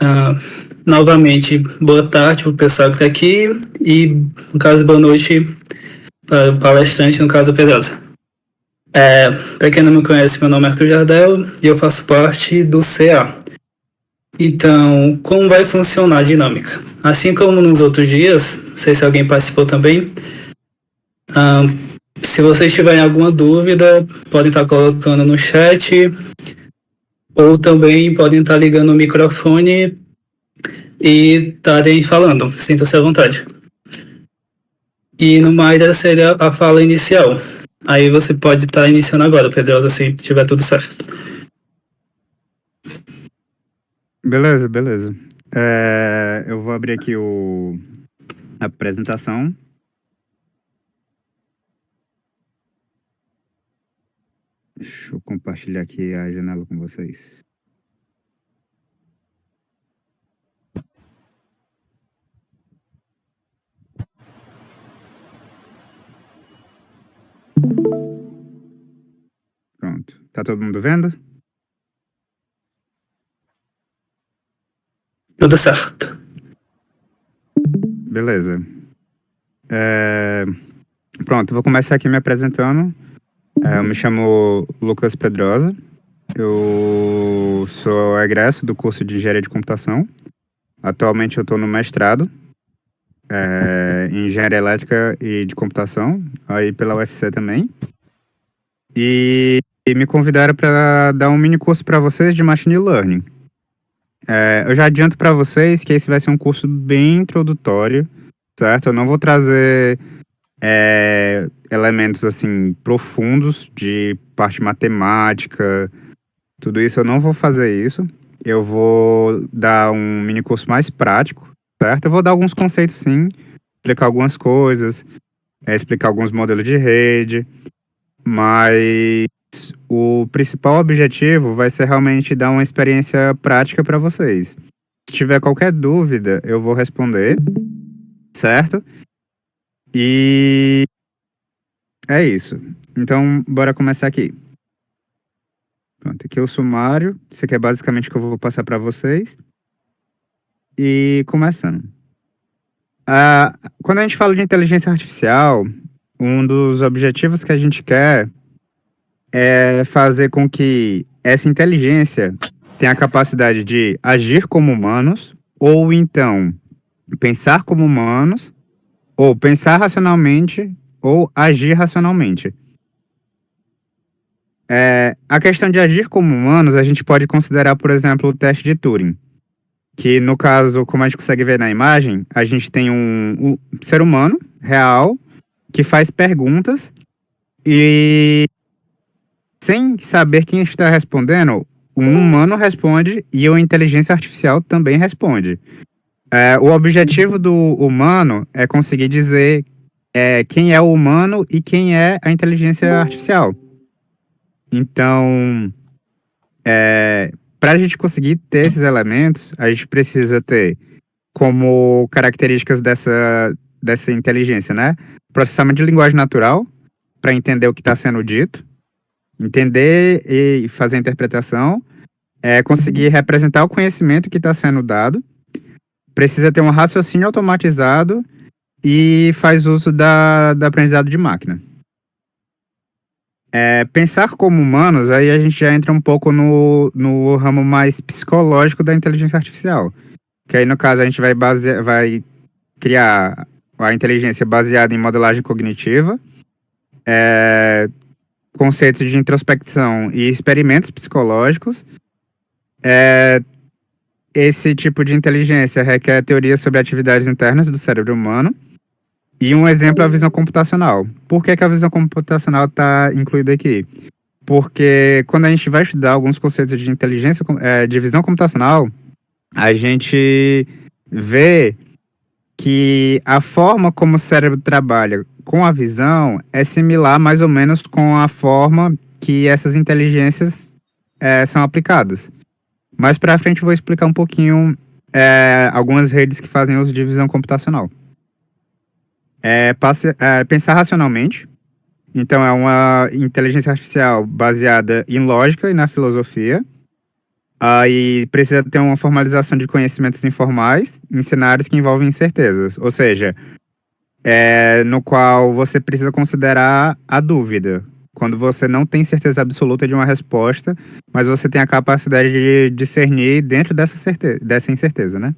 Ah, novamente, boa tarde para o pessoal que está aqui e, no caso, boa noite para o palestrante, no caso, Pedrosa. Para quem não me conhece, meu nome é Arthur Jardel e eu faço parte do CA. Então, como vai funcionar a dinâmica? Assim como nos outros dias, não sei se alguém participou também, se vocês tiverem alguma dúvida, podem estar colocando no chat ou também podem estar ligando o microfone e estarem falando. Sinta-se à vontade. E no mais, essa seria a fala inicial. Aí você pode estar iniciando agora, Pedrosa, se tiver tudo certo. Beleza, beleza. Eu vou abrir aqui a apresentação. Deixa eu compartilhar aqui a janela com vocês. Pronto. Tá todo mundo vendo? Tudo certo. Beleza. Pronto, vou começar aqui me apresentando. Eu me chamo Lucas Pedrosa. Eu sou egresso do curso de Engenharia de Computação. Atualmente eu estou no mestrado em Engenharia Elétrica e de Computação, aí pela UFC também. E me convidaram para dar um mini curso para vocês de Machine Learning. Eu já adianto para vocês que esse vai ser um curso bem introdutório, certo? Eu não vou trazer elementos assim profundos de parte matemática, tudo isso eu não vou fazer isso. Eu vou dar um mini curso mais prático, certo? Eu vou dar alguns conceitos sim, explicar algumas coisas, explicar alguns modelos de rede, mas o principal objetivo vai ser realmente dar uma experiência prática para vocês. Se tiver qualquer dúvida, eu vou responder, certo? E é isso. Então, bora começar aqui. Pronto, aqui é o sumário. Isso aqui é basicamente o que eu vou passar para vocês. E começando. Quando a gente fala de inteligência artificial, um dos objetivos que a gente quer é fazer com que essa inteligência tenha a capacidade de agir como humanos, ou então pensar como humanos, ou pensar racionalmente, ou agir racionalmente. A questão de agir como humanos, a gente pode considerar, por exemplo, o teste de Turing. Que, no caso, como a gente consegue ver na imagem, a gente tem um ser humano real que faz perguntas e, sem saber quem está respondendo, um humano responde e a inteligência artificial também responde. O objetivo do humano é conseguir dizer quem é o humano e quem é a inteligência artificial. Então, para a gente conseguir ter esses elementos, a gente precisa ter como características dessa inteligência, né? Processamento de linguagem natural, para entender o que está sendo dito, entender e fazer a interpretação, conseguir representar o conhecimento que está sendo dado, precisa ter um raciocínio automatizado e faz uso da aprendizado de máquina. Pensar como humanos, aí a gente já entra um pouco no ramo mais psicológico da inteligência artificial. Que aí, no caso, a gente vai criar a inteligência baseada em modelagem cognitiva, conceitos de introspecção e experimentos psicológicos. Esse tipo de inteligência requer teorias sobre atividades internas do cérebro humano. E um exemplo é a visão computacional. Por que a visão computacional está incluída aqui? Porque quando a gente vai estudar alguns conceitos de inteligência, de visão computacional, a gente vê que a forma como o cérebro trabalha com a visão é similar mais ou menos com a forma que essas inteligências são aplicadas. Mais para frente eu vou explicar um pouquinho algumas redes que fazem uso de visão computacional. Pensar racionalmente. Então, é uma inteligência artificial baseada em lógica e na filosofia. Aí precisa ter uma formalização de conhecimentos informais em cenários que envolvem incertezas. Ou seja, no qual você precisa considerar a dúvida. Quando você não tem certeza absoluta de uma resposta, mas você tem a capacidade de discernir dentro dessa incerteza, né?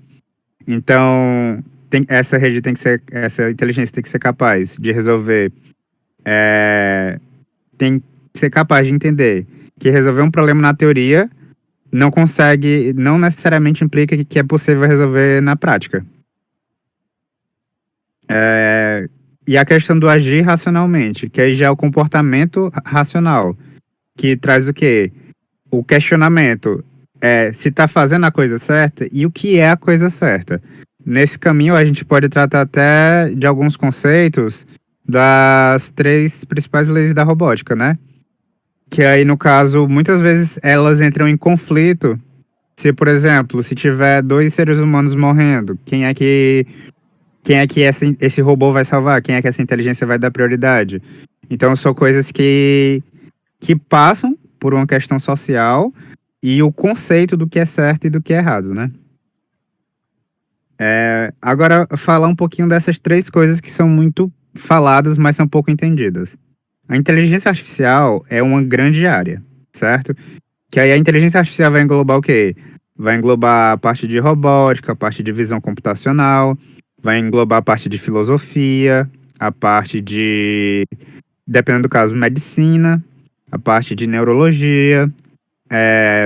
Então, essa inteligência tem que ser capaz de resolver, tem que ser capaz de entender que resolver um problema na teoria não necessariamente implica que é possível resolver na prática. E a questão do agir racionalmente, que aí já é o comportamento racional, que traz o quê? O questionamento se está fazendo a coisa certa e o que é a coisa certa. Nesse caminho, a gente pode tratar até de alguns conceitos das 3 principais leis da robótica, né? Que aí, no caso, muitas vezes elas entram em conflito. Se, por exemplo, se tiver 2 seres humanos morrendo, quem é que esse robô vai salvar? Quem é que essa inteligência vai dar prioridade? Então, são coisas que passam por uma questão social e o conceito do que é certo e do que é errado, né? Agora, falar um pouquinho dessas 3 coisas que são muito faladas, mas são pouco entendidas. A inteligência artificial é uma grande área, certo? Que aí a inteligência artificial vai englobar o quê? Vai englobar a parte de robótica, a parte de visão computacional, vai englobar a parte de filosofia, a parte de, dependendo do caso, medicina, a parte de neurologia,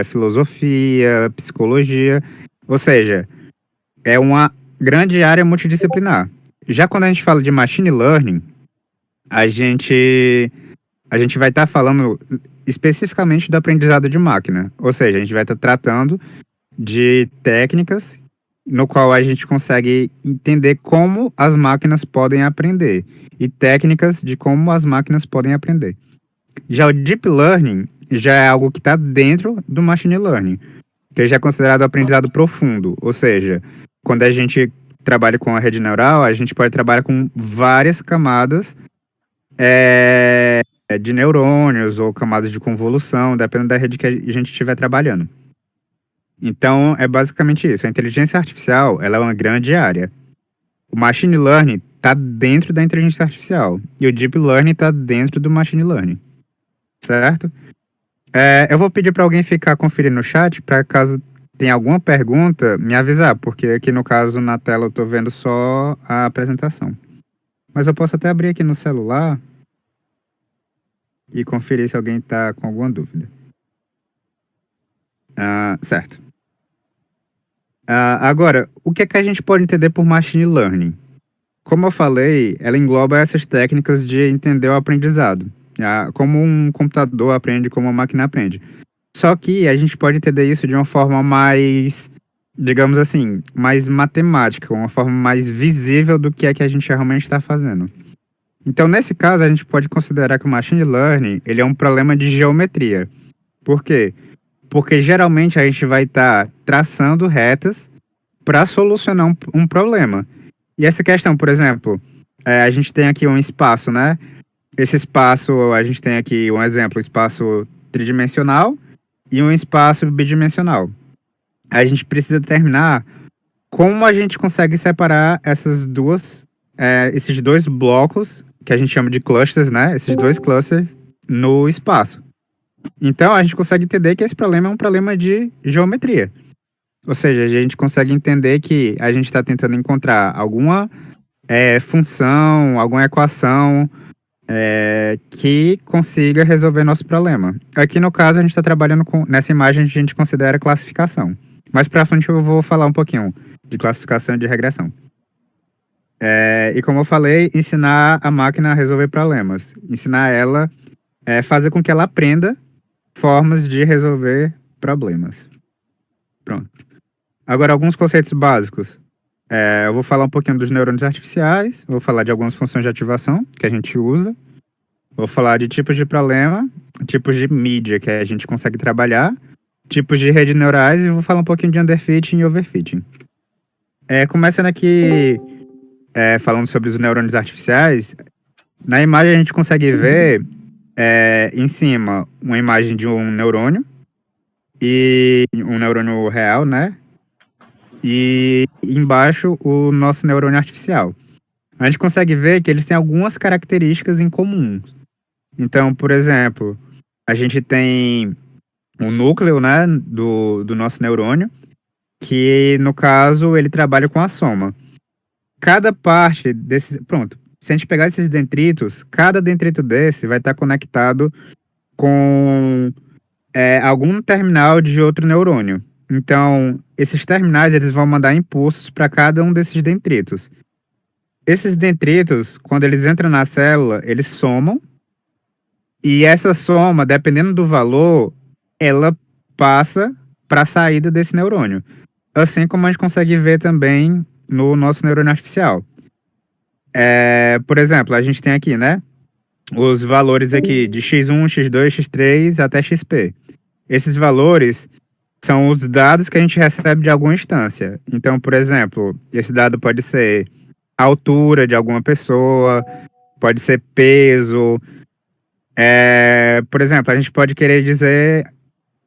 filosofia, psicologia. Ou seja, é uma grande área multidisciplinar. Já quando a gente fala de machine learning, a gente vai estar falando especificamente do aprendizado de máquina. Ou seja, a gente vai estar tratando de técnicas no qual a gente consegue entender como as máquinas podem aprender e técnicas de como as máquinas podem aprender. Já o Deep Learning já é algo que está dentro do Machine Learning, que já é considerado aprendizado profundo. Ou seja, quando a gente trabalha com a rede neural, a gente pode trabalhar com várias camadas de neurônios ou camadas de convolução, dependendo da rede que a gente estiver trabalhando. Então, é basicamente isso. A inteligência artificial, ela é uma grande área. O Machine Learning está dentro da inteligência artificial e o Deep Learning está dentro do Machine Learning, certo? Eu vou pedir para alguém ficar conferindo no chat, para caso tenha alguma pergunta, me avisar, porque aqui no caso, na tela, eu estou vendo só a apresentação. Mas eu posso até abrir aqui no celular e conferir se alguém está com alguma dúvida. Certo. Agora, o que é que a gente pode entender por Machine Learning? Como eu falei, ela engloba essas técnicas de entender o aprendizado. Como um computador aprende, como uma máquina aprende. Só que a gente pode entender isso de uma forma mais, digamos assim, mais matemática, uma forma mais visível do que é que a gente realmente está fazendo. Então, nesse caso, a gente pode considerar que o Machine Learning ele é um problema de geometria. Por quê? Porque geralmente a gente vai estar traçando retas para solucionar um problema. E essa questão, por exemplo, a gente tem aqui um espaço, né? Esse espaço, a gente tem aqui um exemplo, um espaço tridimensional e um espaço bidimensional. A gente precisa determinar como a gente consegue separar esses 2 blocos, que a gente chama de clusters, né? Esses 2 clusters no espaço. Então, a gente consegue entender que esse problema é um problema de geometria. Ou seja, a gente consegue entender que a gente está tentando encontrar alguma função, alguma equação que consiga resolver nosso problema. Aqui, no caso, a gente está trabalhando nessa imagem, a gente considera classificação. Mais para frente eu vou falar um pouquinho de classificação e de regressão. E como eu falei, ensinar a máquina a resolver problemas. Ensinar ela fazer com que ela aprenda formas de resolver problemas. Pronto. Agora, alguns conceitos básicos. Eu vou falar um pouquinho dos neurônios artificiais, vou falar de algumas funções de ativação que a gente usa, vou falar de tipos de problema, tipos de mídia que a gente consegue trabalhar, tipos de redes neurais e vou falar um pouquinho de underfitting e overfitting. Começando aqui falando sobre os neurônios artificiais, na imagem a gente consegue ver em cima uma imagem de um neurônio e um neurônio real, né? E embaixo o nosso neurônio artificial. A gente consegue ver que eles têm algumas características em comum. Então, por exemplo, a gente tem um núcleo, né, do nosso neurônio, que no caso ele trabalha com a soma. Cada parte desse. Pronto. Se a gente pegar esses detritos, cada detrito desse vai estar conectado com algum terminal de outro neurônio. Então, esses terminais eles vão mandar impulsos para cada um desses detritos. Esses detritos, quando eles entram na célula, eles somam. E essa soma, dependendo do valor, ela passa para a saída desse neurônio. Assim como a gente consegue ver também no nosso neurônio artificial. Por exemplo, a gente tem aqui, né? Os valores aqui de x1, x2, x3 até xp. Esses valores são os dados que a gente recebe de alguma instância. Então, por exemplo, esse dado pode ser a altura de alguma pessoa, pode ser peso. Por exemplo, a gente pode querer dizer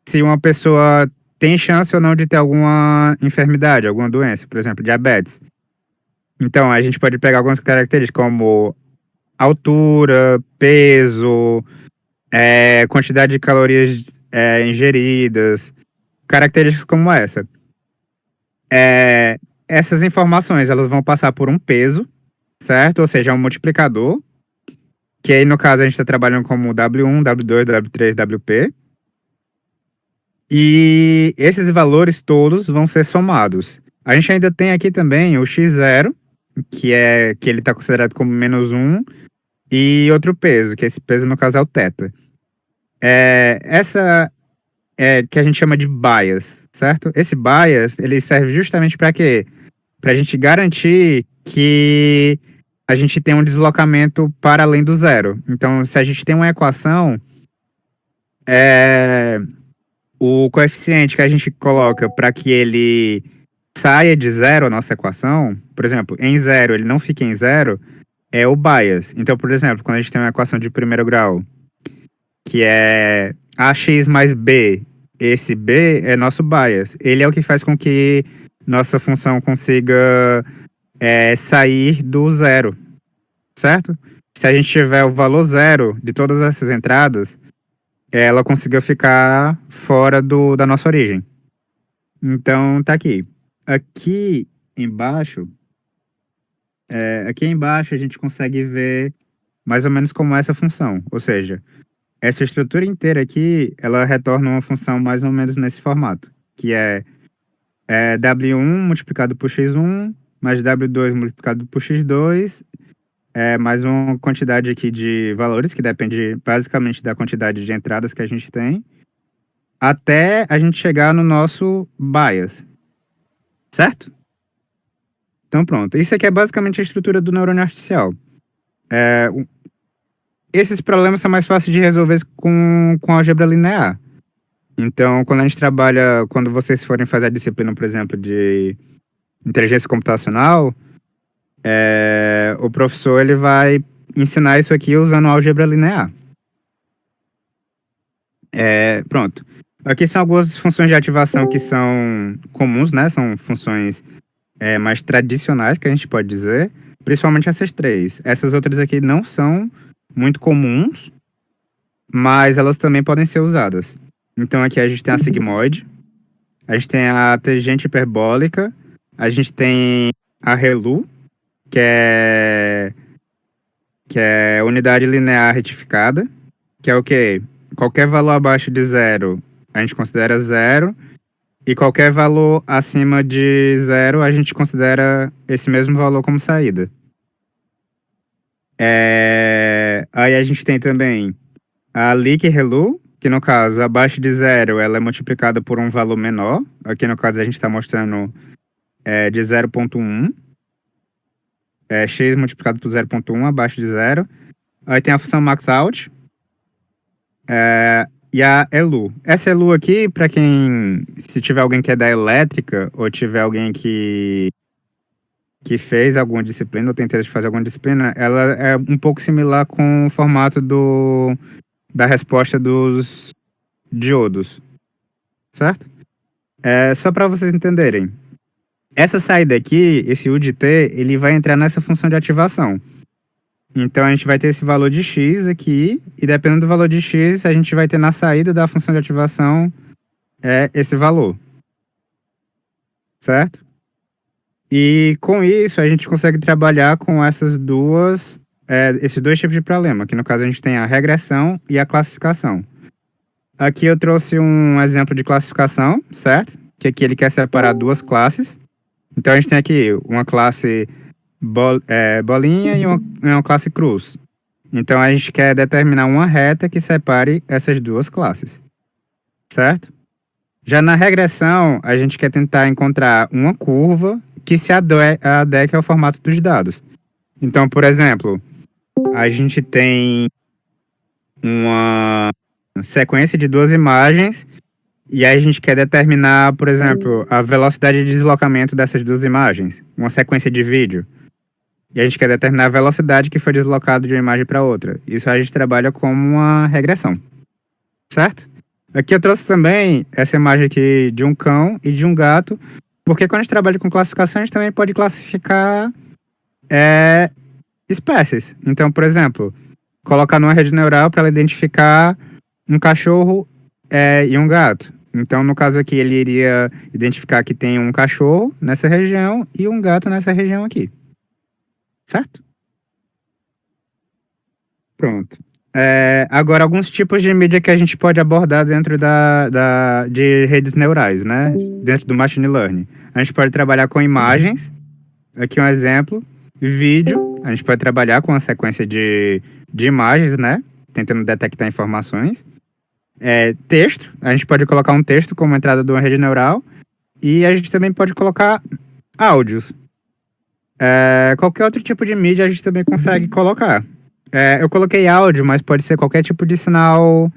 se uma pessoa tem chance ou não de ter alguma enfermidade, alguma doença, por exemplo, diabetes. Então, a gente pode pegar algumas características como altura, peso, quantidade de calorias ingeridas, características como essa. Essas informações elas vão passar por um peso, certo? Ou seja, um multiplicador, que aí no caso a gente está trabalhando como W1, W2, W3, WP. E esses valores todos vão ser somados. A gente ainda tem aqui também o x0, que ele está considerado como -1, e outro peso, que esse peso no caso é o θ. Essa que a gente chama de bias, certo? Esse bias, ele serve justamente para quê? Para a gente garantir que a gente tem um deslocamento para além do zero. Então, se a gente tem uma equação, o coeficiente que a gente coloca para que ele saia de zero a nossa equação, por exemplo, em zero, ele não fica em zero, é o bias. Então, por exemplo, quando a gente tem uma equação de primeiro grau, que é ax mais b, esse b é nosso bias. Ele é o que faz com que nossa função consiga sair do zero, certo? Se a gente tiver o valor zero de todas essas entradas, ela conseguiu ficar fora da nossa origem. Então, tá aqui. Aqui embaixo a gente consegue ver mais ou menos como é essa função. Ou seja, essa estrutura inteira aqui, ela retorna uma função mais ou menos nesse formato, que é W1 multiplicado por x1, mais W2 multiplicado por x2, mais uma quantidade aqui de valores, que depende basicamente da quantidade de entradas que a gente tem, até a gente chegar no nosso bias. Certo? Então pronto. Isso aqui é basicamente a estrutura do neurônio artificial. Esses problemas são mais fáceis de resolver com álgebra linear. Então, quando vocês forem fazer a disciplina, por exemplo, de inteligência computacional, o professor ele vai ensinar isso aqui usando álgebra linear. Pronto. Aqui são algumas funções de ativação que são comuns, né? São funções mais tradicionais, que a gente pode dizer. Principalmente essas três. Essas outras aqui não são muito comuns, mas elas também podem ser usadas. Então aqui a gente tem a sigmoide, a gente tem a tangente hiperbólica, a gente tem a ReLU, que é unidade linear retificada, que é o quê? Qualquer valor abaixo de zero a gente considera zero, e qualquer valor acima de zero a gente considera esse mesmo valor como saída. Aí a gente tem também a Lick-ReLU, que no caso, abaixo de zero, ela é multiplicada por um valor menor. Aqui no caso a gente está mostrando de 0,1. X multiplicado por 0,1 abaixo de zero. Aí tem a função max-out. E a ELU. Essa ELU aqui, para se tiver alguém que é da elétrica, ou tiver alguém que fez alguma disciplina, ou tem interesse de fazer alguma disciplina, ela é um pouco similar com o formato da resposta dos diodos. certo? Só para vocês entenderem. Essa saída aqui, esse U de T, ele vai entrar nessa função de ativação. Então, a gente vai ter esse valor de x aqui, e dependendo do valor de x, a gente vai ter na saída da função de ativação esse valor. Certo? E com isso, a gente consegue trabalhar com esses dois tipos de problema, que no caso a gente tem a regressão e a classificação. Aqui eu trouxe um exemplo de classificação, certo? Que aqui ele quer separar duas classes. Então a gente tem aqui uma classe bolinha e uma classe cruz. Então a gente quer determinar uma reta que separe essas duas classes, certo? Já na regressão, a gente quer tentar encontrar uma curva que se adeque ao formato dos dados. Então, por exemplo, a gente tem uma sequência de duas imagens e aí a gente quer determinar, por exemplo, a velocidade de deslocamento dessas duas imagens, uma sequência de vídeo. E a gente quer determinar a velocidade que foi deslocado de uma imagem para outra. Isso a gente trabalha como uma regressão, certo? Aqui eu trouxe também essa imagem aqui de um cão e de um gato, porque quando a gente trabalha com classificação, a gente também pode classificar espécies. Então, por exemplo, colocar numa rede neural para ela identificar um cachorro e um gato. Então, no caso aqui, ele iria identificar que tem um cachorro nessa região e um gato nessa região aqui. Certo? Pronto. Agora, alguns tipos de mídia que a gente pode abordar dentro de redes neurais, né? Dentro do Machine Learning. A gente pode trabalhar com imagens. Aqui um exemplo. Vídeo. A gente pode trabalhar com uma sequência de imagens, né? Tentando detectar informações. Texto. A gente pode colocar um texto como entrada de uma rede neural. E a gente também pode colocar áudios. Qualquer outro tipo de mídia a gente também consegue colocar. Eu coloquei áudio, mas pode ser qualquer tipo de sinal.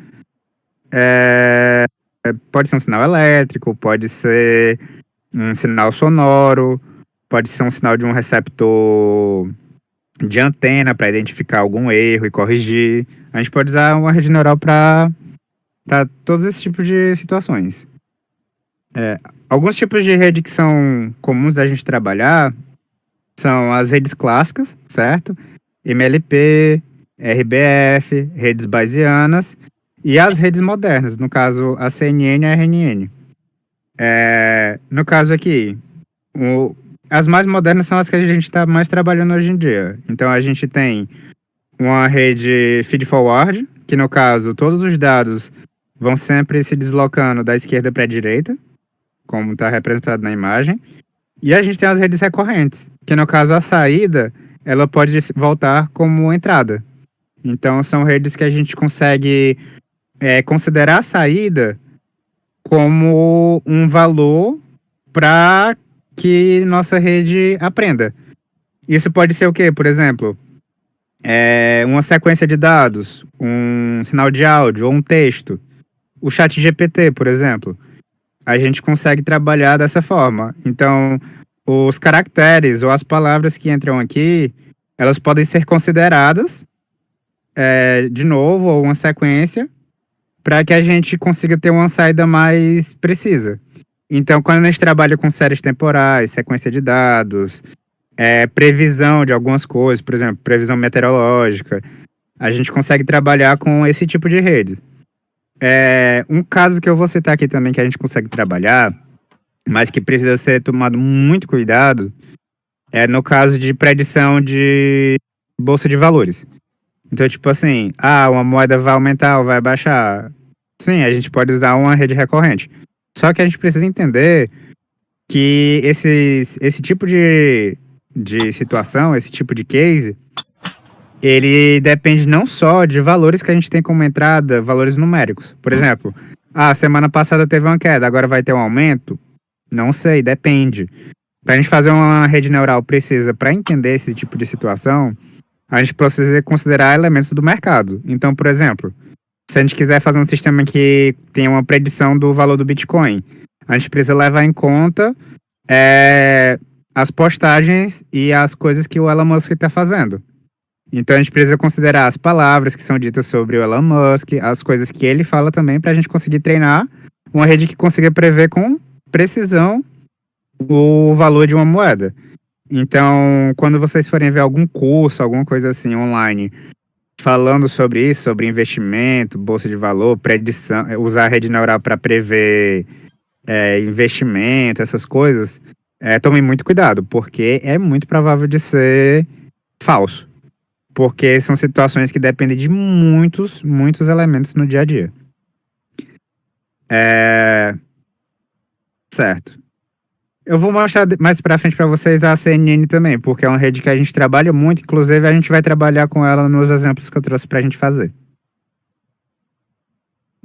Pode ser um sinal elétrico, pode ser um sinal sonoro, pode ser um sinal de um receptor de antena para identificar algum erro e corrigir. A gente pode usar uma rede neural para todos esses tipos de situações. Alguns tipos de rede que são comuns da gente trabalhar são as redes clássicas, certo? MLP, RBF, redes bayesianas e as redes modernas, no caso a CNN e a RNN. No caso aqui, as mais modernas são as que a gente está mais trabalhando hoje em dia. Então a gente tem uma rede feed-forward, que no caso todos os dados vão sempre se deslocando da esquerda para a direita, como está representado na imagem. E a gente tem as redes recorrentes, que no caso a saída, ela pode voltar como entrada. Então são redes que a gente consegue considerar a saída como um valor para que nossa rede aprenda. Isso pode ser o quê? Por exemplo, uma sequência de dados, um sinal de áudio ou um texto. O ChatGPT, por exemplo. A gente consegue trabalhar dessa forma. Então, os caracteres ou as palavras que entram aqui, elas podem ser consideradas de novo, ou uma sequência, para que a gente consiga ter uma saída mais precisa. Então, quando a gente trabalha com séries temporais, sequência de dados, previsão de algumas coisas, por exemplo, previsão meteorológica, a gente consegue trabalhar com esse tipo de rede. Um caso que eu vou citar aqui também que a gente consegue trabalhar, mas que precisa ser tomado muito cuidado, no caso de predição de bolsa de valores. Então, tipo assim, uma moeda vai aumentar ou vai baixar. Sim, a gente pode usar uma rede recorrente. Só que a gente precisa entender que esse tipo de situação, esse tipo de case, ele depende não só de valores que a gente tem como entrada, valores numéricos. Por exemplo, semana passada teve uma queda, agora vai ter um aumento? Não sei, depende. Para a gente fazer uma rede neural precisa para entender esse tipo de situação, a gente precisa considerar elementos do mercado. Então, por exemplo, se a gente quiser fazer um sistema que tenha uma predição do valor do Bitcoin, a gente precisa levar em conta as postagens e as coisas que o Elon Musk está fazendo. Então a gente precisa considerar as palavras que são ditas sobre o Elon Musk, as coisas que ele fala também, para a gente conseguir treinar uma rede que consiga prever com precisão o valor de uma moeda. Então, quando vocês forem ver algum curso, alguma coisa assim online, falando sobre isso, sobre investimento, bolsa de valor, predição, usar a rede neural para prever investimento, essas coisas, tomem muito cuidado, porque é muito provável de ser falso. Porque são situações que dependem de muitos, muitos elementos no dia a dia. Certo. Eu vou mostrar mais pra frente pra vocês a CNN também, porque é uma rede que a gente trabalha muito, inclusive a gente vai trabalhar com ela nos exemplos que eu trouxe pra gente fazer.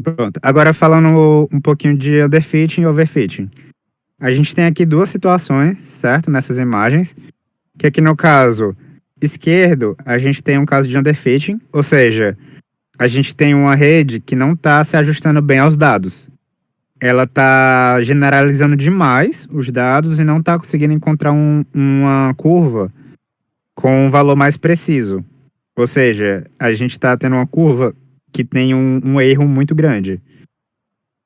Pronto. Agora falando um pouquinho de underfitting e overfitting. A gente tem aqui duas situações, certo? Nessas imagens. Que aqui no caso esquerdo, a gente tem um caso de underfitting, ou seja, a gente tem uma rede que não está se ajustando bem aos dados. Ela está generalizando demais os dados e não está conseguindo encontrar uma curva com um valor mais preciso. Ou seja, a gente está tendo uma curva que tem um erro muito grande.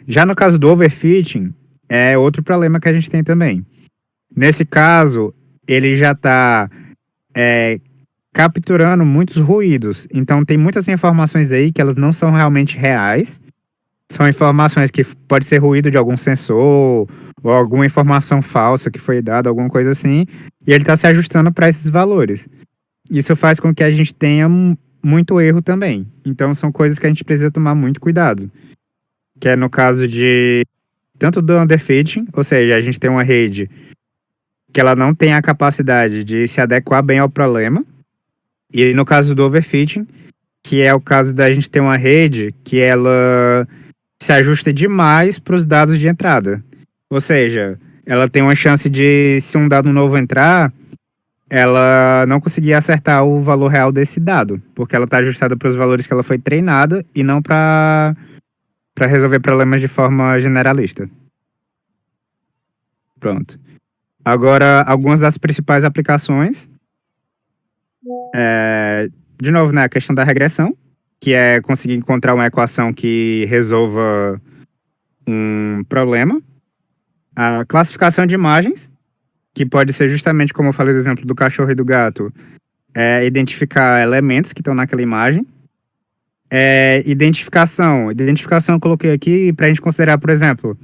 Já no caso do overfitting, é outro problema que a gente tem também. Nesse caso, ele já está capturando muitos ruídos. Então, tem muitas informações aí que elas não são realmente reais. São informações que pode ser ruído de algum sensor ou alguma informação falsa que foi dada, alguma coisa assim. E ele está se ajustando para esses valores. Isso faz com que a gente tenha muito erro também. Então, são coisas que a gente precisa tomar muito cuidado. Que é no caso de tanto do underfitting, ou seja, a gente tem uma rede que ela não tem a capacidade de se adequar bem ao problema. E no caso do overfitting, que é o caso da gente ter uma rede que ela se ajusta demais para os dados de entrada. Ou seja, ela tem uma chance de, se um dado novo entrar, ela não conseguir acertar o valor real desse dado, porque ela está ajustada para os valores que ela foi treinada e não para resolver problemas de forma generalista. Pronto. Agora, algumas das principais aplicações. De novo, né, a questão da regressão, que é conseguir encontrar uma equação que resolva um problema. A classificação de imagens, que pode ser justamente como eu falei do exemplo do cachorro e do gato, identificar elementos que estão naquela imagem. Identificação eu coloquei aqui para a gente considerar, por exemplo,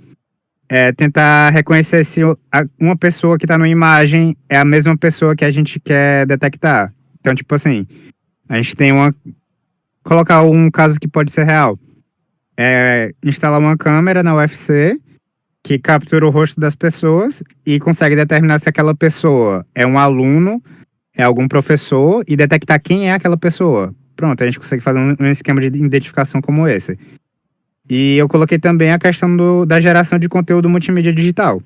tentar reconhecer se uma pessoa que está numa imagem é a mesma pessoa que a gente quer detectar. Então, tipo assim, a gente tem colocar um caso que pode ser real. Instalar uma câmera na UFC que captura o rosto das pessoas e consegue determinar se aquela pessoa é um aluno, é algum professor e detectar quem é aquela pessoa. Pronto, a gente consegue fazer um esquema de identificação como esse. E eu coloquei também a questão da geração de conteúdo multimídia digital.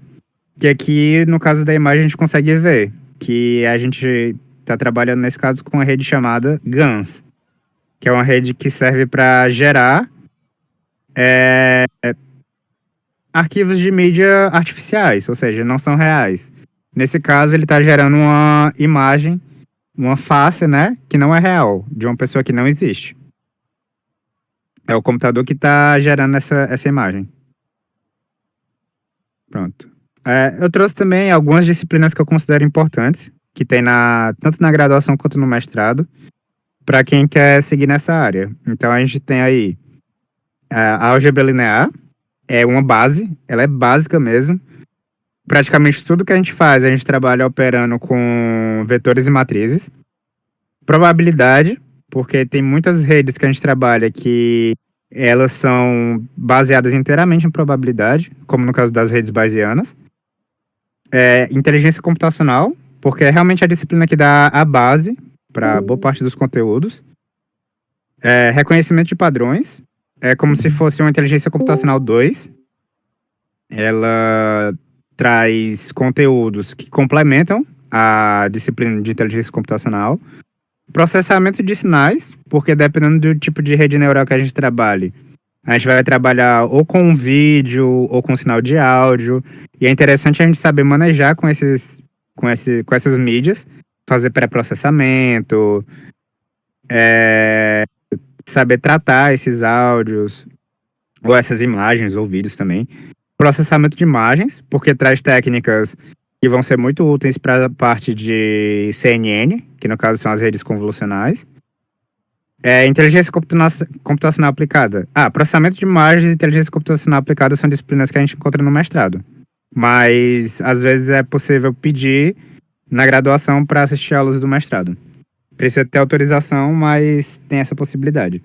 Que aqui, no caso da imagem, a gente consegue ver que a gente está trabalhando, nesse caso, com uma rede chamada GANs, que é uma rede que serve para gerar arquivos de mídia artificiais, ou seja, não são reais. Nesse caso, ele está gerando uma imagem, uma face, né, que não é real, de uma pessoa que não existe. É o computador que está gerando essa imagem. Pronto. Eu trouxe também algumas disciplinas que eu considero importantes, que tem tanto na graduação quanto no mestrado, para quem quer seguir nessa área. Então, a gente tem aí a álgebra linear, é uma base, ela é básica mesmo. Praticamente tudo que a gente trabalha operando com vetores e matrizes. Probabilidade, porque tem muitas redes que a gente trabalha que elas são baseadas inteiramente em probabilidade, como no caso das redes bayesianas. Inteligência computacional, porque é realmente a disciplina que dá a base para boa parte dos conteúdos. Reconhecimento de padrões, é como se fosse uma inteligência computacional 2. Ela traz conteúdos que complementam a disciplina de inteligência computacional. Processamento de sinais, porque dependendo do tipo de rede neural que a gente trabalhe, a gente vai trabalhar ou com vídeo ou com sinal de áudio. E é interessante a gente saber manejar com essas mídias, fazer pré-processamento, saber tratar esses áudios, ou essas imagens ou vídeos também. Processamento de imagens, porque traz técnicas que vão ser muito úteis para a parte de CNN, que no caso são as redes convolucionais. Inteligência computacional aplicada. Processamento de imagens e inteligência computacional aplicada são disciplinas que a gente encontra no mestrado. Mas, às vezes, é possível pedir na graduação para assistir aulas do mestrado. Precisa ter autorização, mas tem essa possibilidade.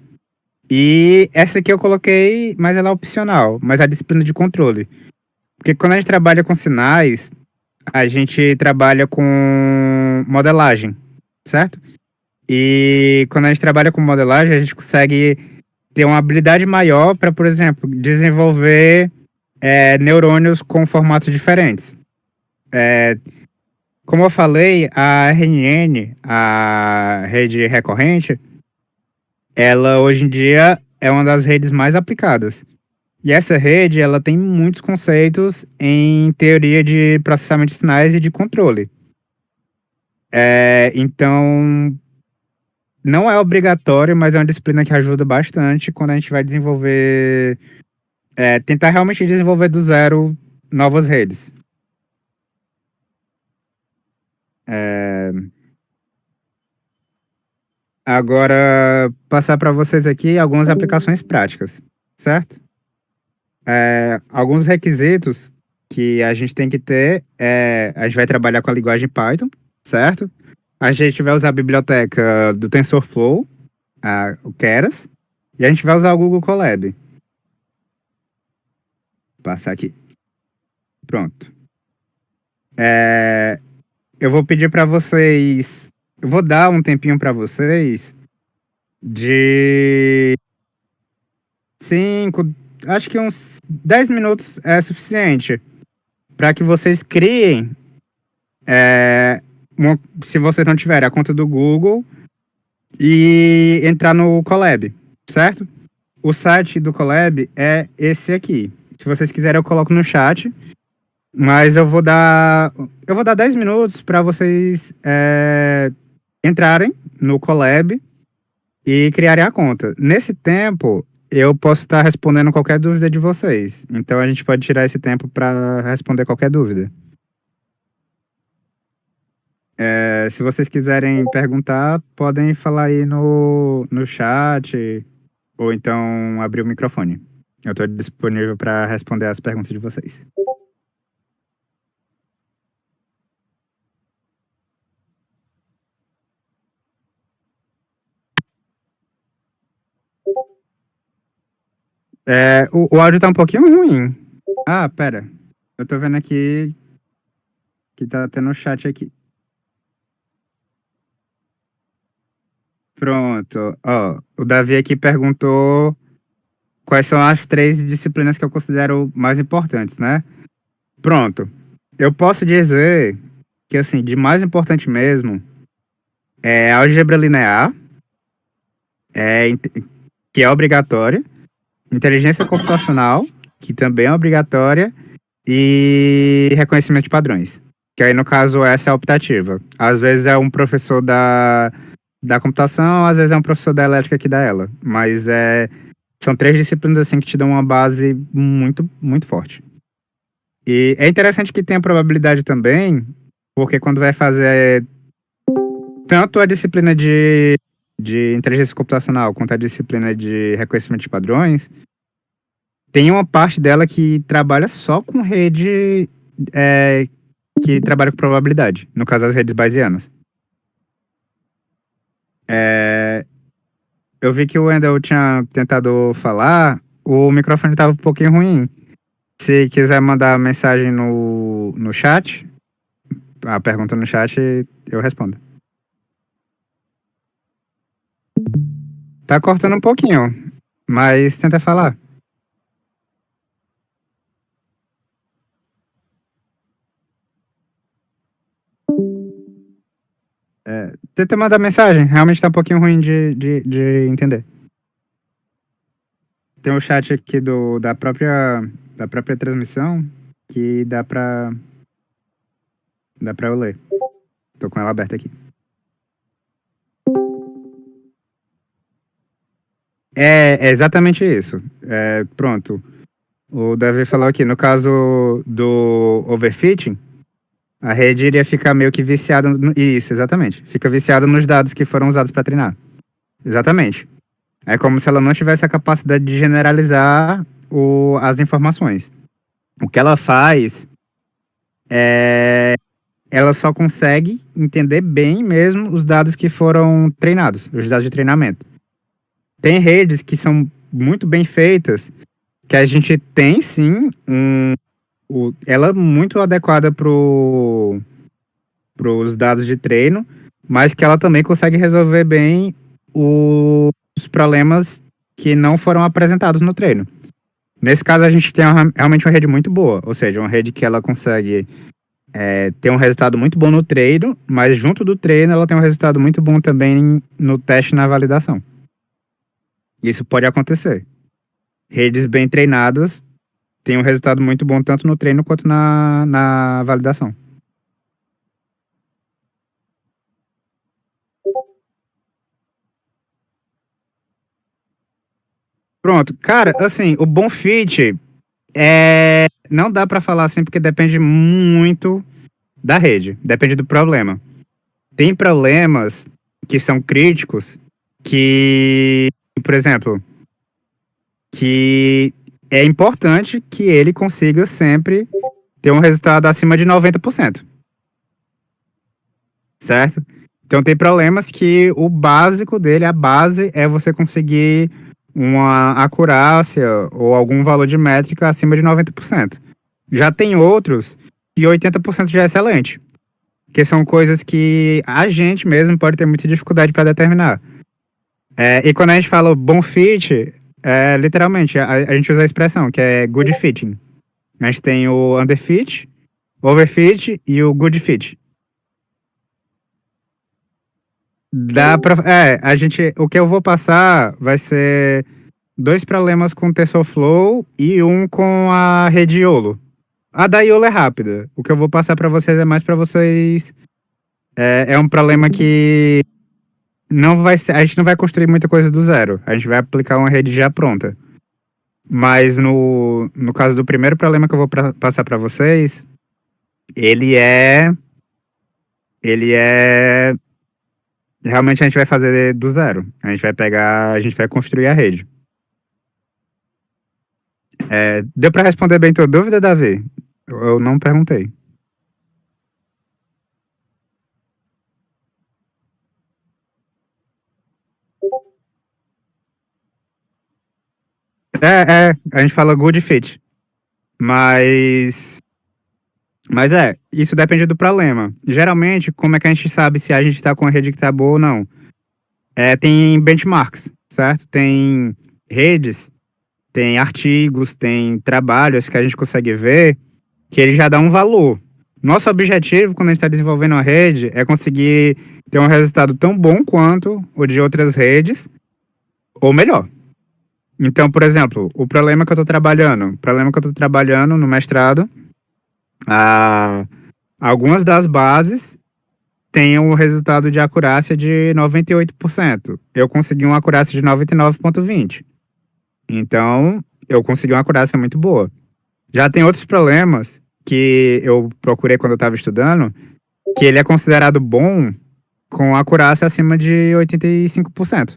E essa aqui eu coloquei, mas ela é opcional, mas é a disciplina de controle. Porque quando a gente trabalha com sinais, a gente trabalha com modelagem, certo? E quando a gente trabalha com modelagem, a gente consegue ter uma habilidade maior para, por exemplo, desenvolver neurônios com formatos diferentes. Como eu falei, a RNN, a rede recorrente, ela hoje em dia é uma das redes mais aplicadas. E essa rede, ela tem muitos conceitos em teoria de processamento de sinais e de controle. Então, não é obrigatório, mas é uma disciplina que ajuda bastante quando a gente vai desenvolver, tentar realmente desenvolver do zero novas redes. Agora, passar para vocês aqui algumas aplicações práticas, certo? Alguns requisitos que a gente tem que ter a gente vai trabalhar com a linguagem Python, certo? A gente vai usar a biblioteca do TensorFlow, o Keras, e a gente vai usar o Google Colab. Vou passar aqui. Pronto. Eu vou pedir para vocês, eu vou dar um tempinho para vocês de 5, acho que uns 10 minutos é suficiente para que vocês criem, se vocês não tiverem a conta do Google, e entrar no Colab, certo? O site do Colab é esse aqui. Se vocês quiserem, eu coloco no chat. Mas eu vou dar 10 minutos para vocês entrarem no Colab e criarem a conta. Nesse tempo, eu posso estar respondendo qualquer dúvida de vocês. Então a gente pode tirar esse tempo para responder qualquer dúvida. Se vocês quiserem perguntar, podem falar aí no chat ou então abrir o microfone. Eu estou disponível para responder as perguntas de vocês. O áudio tá um pouquinho ruim. Pera. Eu tô vendo aqui que tá tendo chat aqui. Pronto. Ó, o Davi aqui perguntou quais são as 3 disciplinas que eu considero mais importantes, né? Pronto. Eu posso dizer que, assim, de mais importante mesmo é álgebra linear, que é obrigatória, inteligência computacional, que também é obrigatória, e reconhecimento de padrões. Que aí, no caso, essa é a optativa. Às vezes é um professor da computação, às vezes é um professor da elétrica que dá ela. Mas são 3 disciplinas assim que te dão uma base muito, muito forte. E é interessante que tenha probabilidade também, porque quando vai fazer tanto a disciplina de inteligência computacional quanto a disciplina de reconhecimento de padrões, tem uma parte dela que trabalha só com rede, que trabalha com probabilidade, no caso as redes bayesianas. Eu vi que o Wendel tinha tentado falar, o microfone estava um pouquinho ruim. Se quiser mandar mensagem no chat, a pergunta no chat, eu respondo. Tá cortando um pouquinho, mas tenta falar. Tenta mandar mensagem, realmente tá um pouquinho ruim de entender. Tem o chat aqui da própria transmissão que dá pra eu ler. Tô com ela aberta aqui. É exatamente isso. Pronto. O Davi falou aqui, no caso do overfitting, a rede iria ficar meio que viciada. Isso, exatamente. Fica viciada nos dados que foram usados para treinar. Exatamente. É como se ela não tivesse a capacidade de generalizar as informações. O que ela faz é. Ela só consegue entender bem mesmo os dados que foram treinados, os dados de treinamento. Tem redes que são muito bem feitas, que a gente tem sim ela é muito adequada para os dados de treino, mas que ela também consegue resolver bem os problemas que não foram apresentados no treino. Nesse caso, a gente tem realmente uma rede muito boa, ou seja, uma rede que ela consegue ter um resultado muito bom no treino, mas junto do treino ela tem um resultado muito bom também no teste e na validação. Isso pode acontecer. Redes bem treinadas têm um resultado muito bom tanto no treino quanto na validação. Pronto, cara, assim, o bom fit não dá pra falar assim porque depende muito da rede, depende do problema. Tem problemas que são críticos que, por exemplo, que é importante que ele consiga sempre ter um resultado acima de 90%. Certo? Então tem problemas que o básico dele, a base, é você conseguir uma acurácia ou algum valor de métrica acima de 90%. Já tem outros que 80% já é excelente. Que são coisas que a gente mesmo pode ter muita dificuldade para determinar. E quando a gente fala bom fit, literalmente, a gente usa a expressão, que é good fitting. A gente tem o underfit, overfit e o good fit. O que eu vou passar vai ser 2 problemas com o TensorFlow e um com a rede YOLO. A da YOLO é rápida. O que eu vou passar para vocês é mais para vocês. É um problema que não vai ser, a gente não vai construir muita coisa do zero. A gente vai aplicar uma rede já pronta. Mas no caso do primeiro problema que eu vou passar para vocês, ele é realmente a gente vai fazer do zero. A gente vai construir a rede. Deu para responder bem tua dúvida, Davi? Eu não perguntei. A gente fala good fit. Mas isso depende do problema. Geralmente, como é que a gente sabe se a gente tá com a rede que tá boa ou não? Tem benchmarks, certo? Tem redes, tem artigos, tem trabalhos que a gente consegue ver que ele já dá um valor. Nosso objetivo, quando a gente está desenvolvendo uma rede, é conseguir ter um resultado tão bom quanto o de outras redes, ou melhor. Então, por exemplo, o problema que eu estou trabalhando no mestrado, algumas das bases têm um resultado de acurácia de 98%. Eu consegui uma acurácia de 99,20%. Então, eu consegui uma acurácia muito boa. Já tem outros problemas que eu procurei quando eu estava estudando, que ele é considerado bom com acurácia acima de 85%.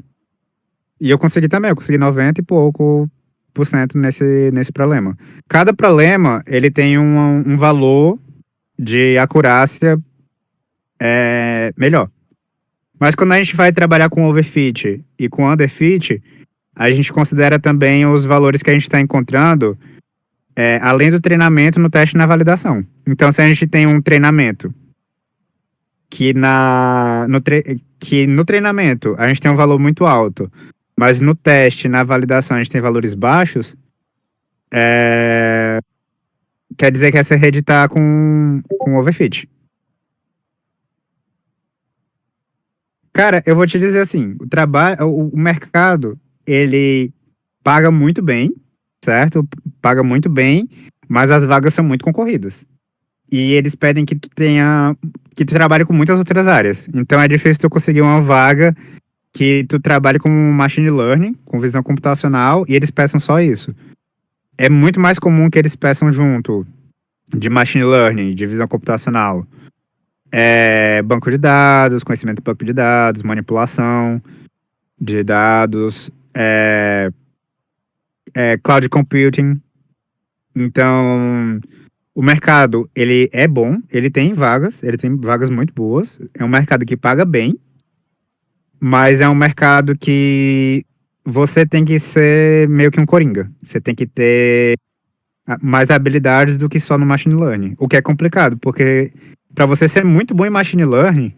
E eu consegui também, eu consegui 90 e pouco por cento nesse problema. Cada problema, ele tem um valor de acurácia melhor. Mas quando a gente vai trabalhar com overfit e com underfit, a gente considera também os valores que a gente está encontrando além do treinamento no teste e na validação. Então, se a gente tem um treinamento que no treinamento a gente tem um valor muito alto, mas no teste, na validação, a gente tem valores baixos, quer dizer que essa rede está com overfit. Cara, eu vou te dizer assim, o mercado, ele paga muito bem, certo? Paga muito bem, mas as vagas são muito concorridas. E eles pedem que tu trabalhe com muitas outras áreas. Então é difícil tu conseguir uma vaga que tu trabalhe com machine learning, com visão computacional, e eles peçam só isso. É muito mais comum que eles peçam junto de machine learning, de visão computacional, banco de dados, conhecimento de banco de dados, manipulação de dados, cloud computing. Então, o mercado, ele é bom, ele tem vagas muito boas, é um mercado que paga bem, mas é um mercado que você tem que ser meio que um coringa. Você tem que ter mais habilidades do que só no machine learning. O que é complicado, porque para você ser muito bom em machine learning,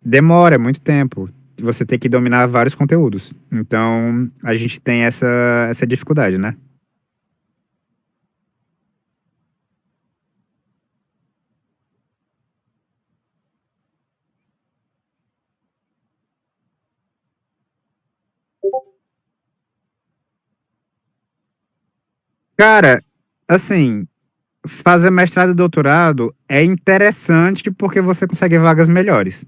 demora muito tempo. Você tem que dominar vários conteúdos. Então, a gente tem essa dificuldade, né? Cara, assim, fazer mestrado e doutorado é interessante porque você consegue vagas melhores.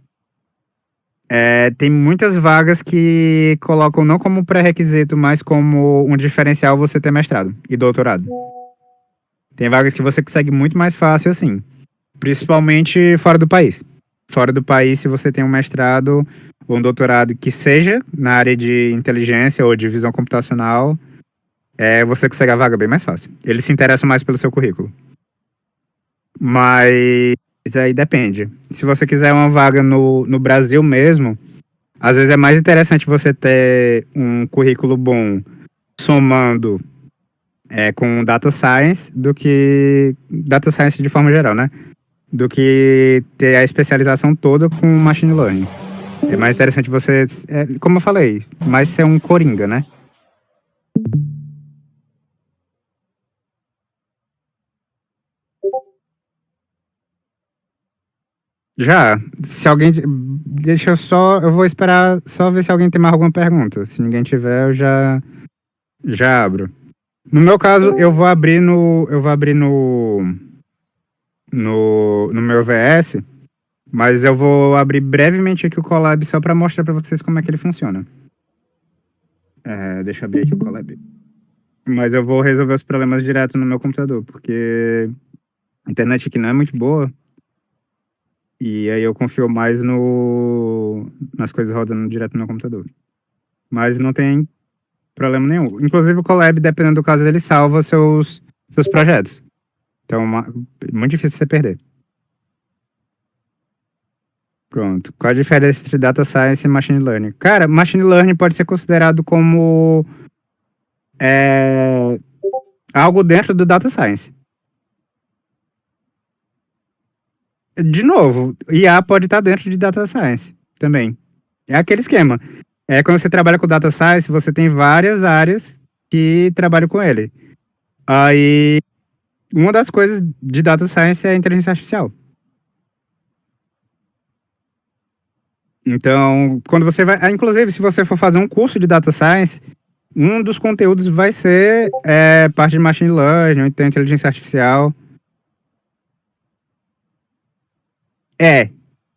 Tem muitas vagas que colocam não como pré-requisito, mas como um diferencial você ter mestrado e doutorado. Tem vagas que você consegue muito mais fácil assim, principalmente fora do país. Fora do país, se você tem um mestrado ou um doutorado que seja na área de inteligência ou de visão computacional, você consegue a vaga bem mais fácil. Eles se interessam mais pelo seu currículo. Mas aí depende. Se você quiser uma vaga no Brasil mesmo, às vezes é mais interessante você ter um currículo bom somando com data science do que data science de forma geral, né? Do que ter a especialização toda com machine learning. É mais interessante você, como eu falei, mais ser um coringa, né? Já, se alguém. Deixa eu só. Eu vou esperar só ver se alguém tem mais alguma pergunta. Se ninguém tiver, eu já abro. No meu caso, eu vou abrir no meu VS, mas eu vou abrir brevemente aqui o Colab só para mostrar para vocês como é que ele funciona. Deixa eu abrir aqui o Colab. Mas eu vou resolver os problemas direto no meu computador, porque a internet aqui não é muito boa. E aí eu confio mais nas coisas rodando direto no meu computador. Mas não tem problema nenhum. Inclusive o Colab, dependendo do caso, ele salva seus projetos. Então, muito difícil você perder. Pronto. Qual a diferença entre data science e machine learning? Cara, machine learning pode ser considerado como algo dentro do data science. De novo, IA pode estar dentro de data science também. É aquele esquema. Quando você trabalha com data science, você tem várias áreas que trabalham com ele. Aí, uma das coisas de data science é a inteligência artificial. Então, quando você vai. Inclusive, se você for fazer um curso de data science, um dos conteúdos vai ser parte de machine learning, ou então inteligência artificial.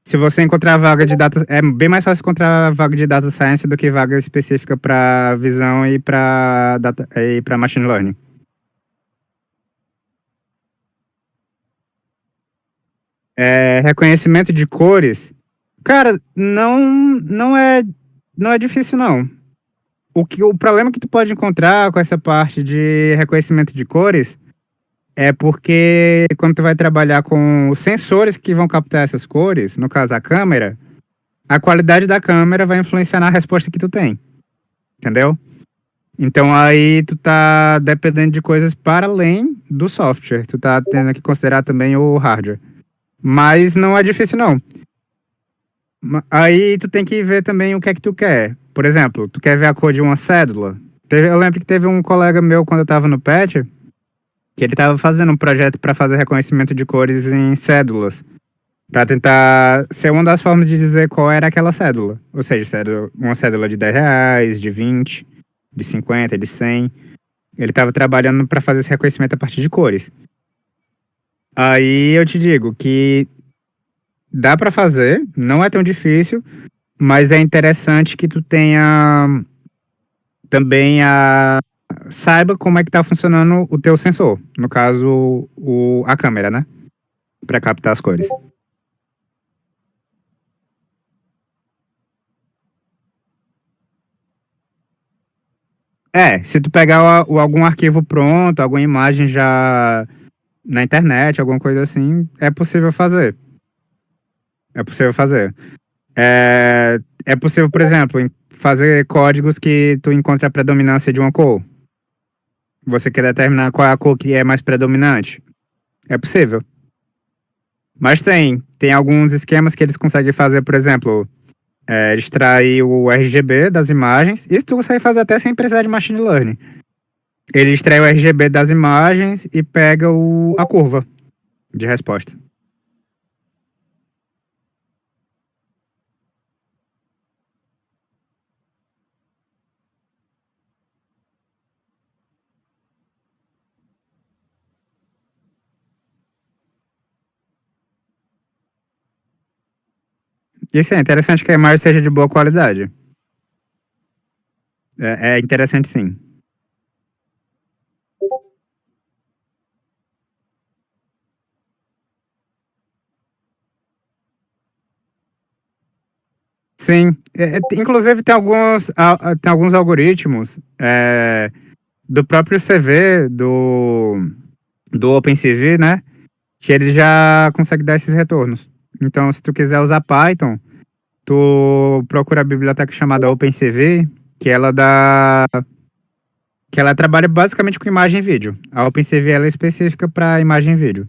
Se você encontrar vaga de data. É bem mais fácil encontrar vaga de data science do que vaga específica para visão e para machine learning. Reconhecimento de cores. Cara, não é difícil, não. O problema que tu pode encontrar com essa parte de reconhecimento de cores é porque quando tu vai trabalhar com os sensores que vão captar essas cores, no caso a câmera, a qualidade da câmera vai influenciar na resposta que tu tem. Entendeu? Então aí tu tá dependendo de coisas para além do software. Tu tá tendo que considerar também o hardware. Mas não é difícil, não. Aí tu tem que ver também o que é que tu quer. Por exemplo, tu quer ver a cor de uma cédula? Eu lembro que teve um colega meu quando eu tava no PET, que ele tava fazendo um projeto para fazer reconhecimento de cores em cédulas. Para tentar ser uma das formas de dizer qual era aquela cédula. Ou seja, uma cédula de R$ 10, de 20, de 50, de 100. Ele tava trabalhando para fazer esse reconhecimento a partir de cores. Aí eu te digo que dá para fazer, não é tão difícil, Mas é interessante que tu tenha também saiba como é que tá funcionando o teu sensor. No caso, a câmera, né? Pra captar as cores. Se tu pegar algum arquivo pronto, alguma imagem já na internet, alguma coisa assim, é possível fazer. É possível fazer. É possível, por exemplo, fazer códigos que tu encontra a predominância de uma cor. Você quer determinar qual é a cor que é mais predominante. É possível. Mas tem alguns esquemas que eles conseguem fazer, por exemplo, extrair o RGB das imagens. Isso tu consegue fazer até sem precisar de machine learning. Ele extrai o RGB das imagens e pega a curva de resposta. Isso é interessante que a imagem seja de boa qualidade. É interessante sim. Sim. Inclusive tem alguns algoritmos do próprio CV, do OpenCV, né? Que ele já consegue dar esses retornos. Então, se tu quiser usar Python, tu procura a biblioteca chamada OpenCV, que ela dá que ela trabalha basicamente com imagem e vídeo. A OpenCV ela é específica para imagem e vídeo.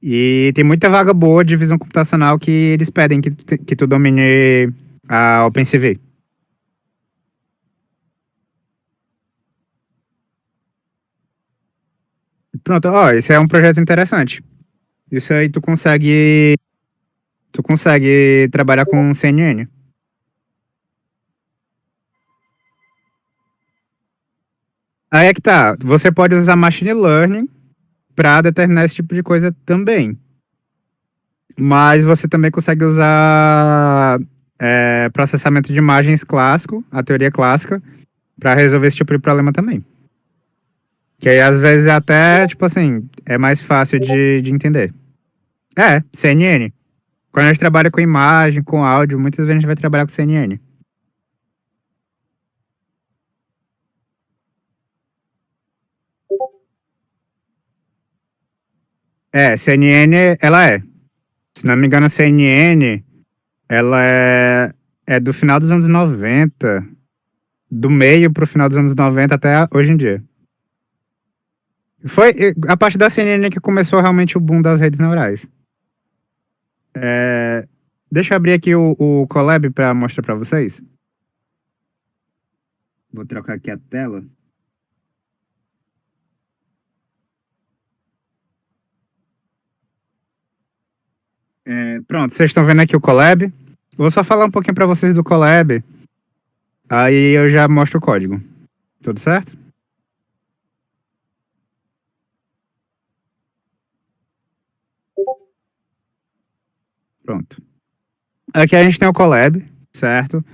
E tem muita vaga boa de visão computacional que eles pedem que tu domine a OpenCV. Pronto, ó, esse é um projeto interessante. Isso aí tu consegue trabalhar com CNN. Aí é que tá, você pode usar machine learning para determinar esse tipo de coisa também. Mas você também consegue usar processamento de imagens clássico, a teoria clássica, para resolver esse tipo de problema também. Que aí, às vezes, até, tipo assim, é mais fácil de entender. CNN. Quando a gente trabalha com imagem, com áudio, muitas vezes a gente vai trabalhar com CNN. CNN, ela é. Se não me engano, a CNN, ela é do final dos anos 90, do meio pro final dos anos 90 até hoje em dia. Foi a partir da CNN que começou realmente o boom das redes neurais. É, deixa eu abrir aqui o Colab para mostrar para vocês. Vou trocar aqui a tela. Pronto, vocês estão vendo aqui o Colab. Vou só falar um pouquinho para vocês do Colab. Aí eu já mostro o código. Tudo certo? Pronto. Aqui a gente tem o Colab, certo?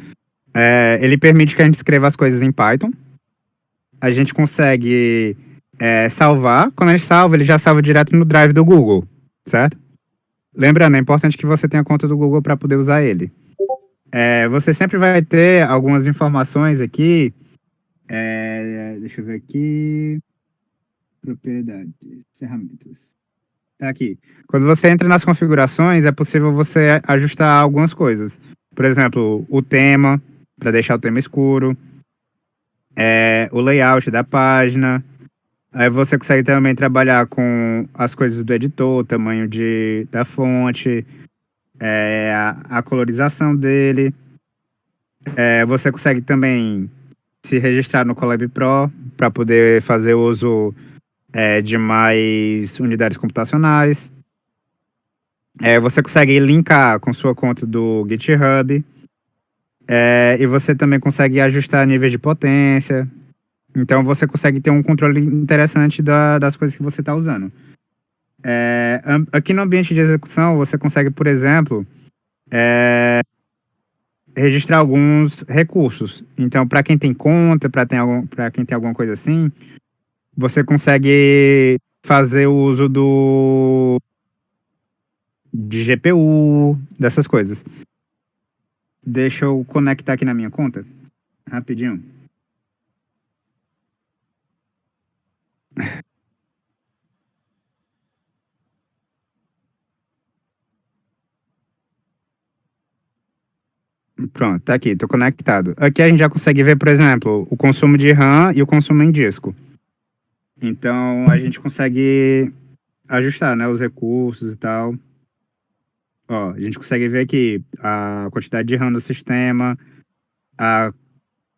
Ele permite que a gente escreva as coisas em Python. A gente consegue salvar. Quando a gente salva, ele já salva direto no Drive do Google, certo? Lembrando, é importante que você tenha conta do Google para poder usar ele. Você sempre vai ter algumas informações aqui. Deixa eu ver aqui. Propriedades, ferramentas. Tá aqui. Quando você entra nas configurações, é possível você ajustar algumas coisas. Por exemplo, o tema, para deixar o tema escuro. O layout da página. Aí você consegue também trabalhar com as coisas do editor, o tamanho da fonte, a colorização dele. Você consegue também se registrar no Colab Pro para poder fazer uso de mais unidades computacionais. Você consegue linkar com sua conta do GitHub. E você também consegue ajustar níveis de potência. Então você consegue ter um controle interessante das coisas que você está usando. Aqui no ambiente de execução, você consegue, por exemplo, registrar alguns recursos. Então, para quem tem conta, para quem tem alguma coisa assim, você consegue fazer o uso de GPU, dessas coisas. Deixa eu conectar aqui na minha conta, rapidinho. Pronto, tá aqui, tô conectado. Aqui a gente já consegue ver, por exemplo, o consumo de RAM e o consumo em disco. Então a gente consegue ajustar, né, os recursos e tal. Ó, a gente consegue ver aqui a quantidade de RAM do sistema,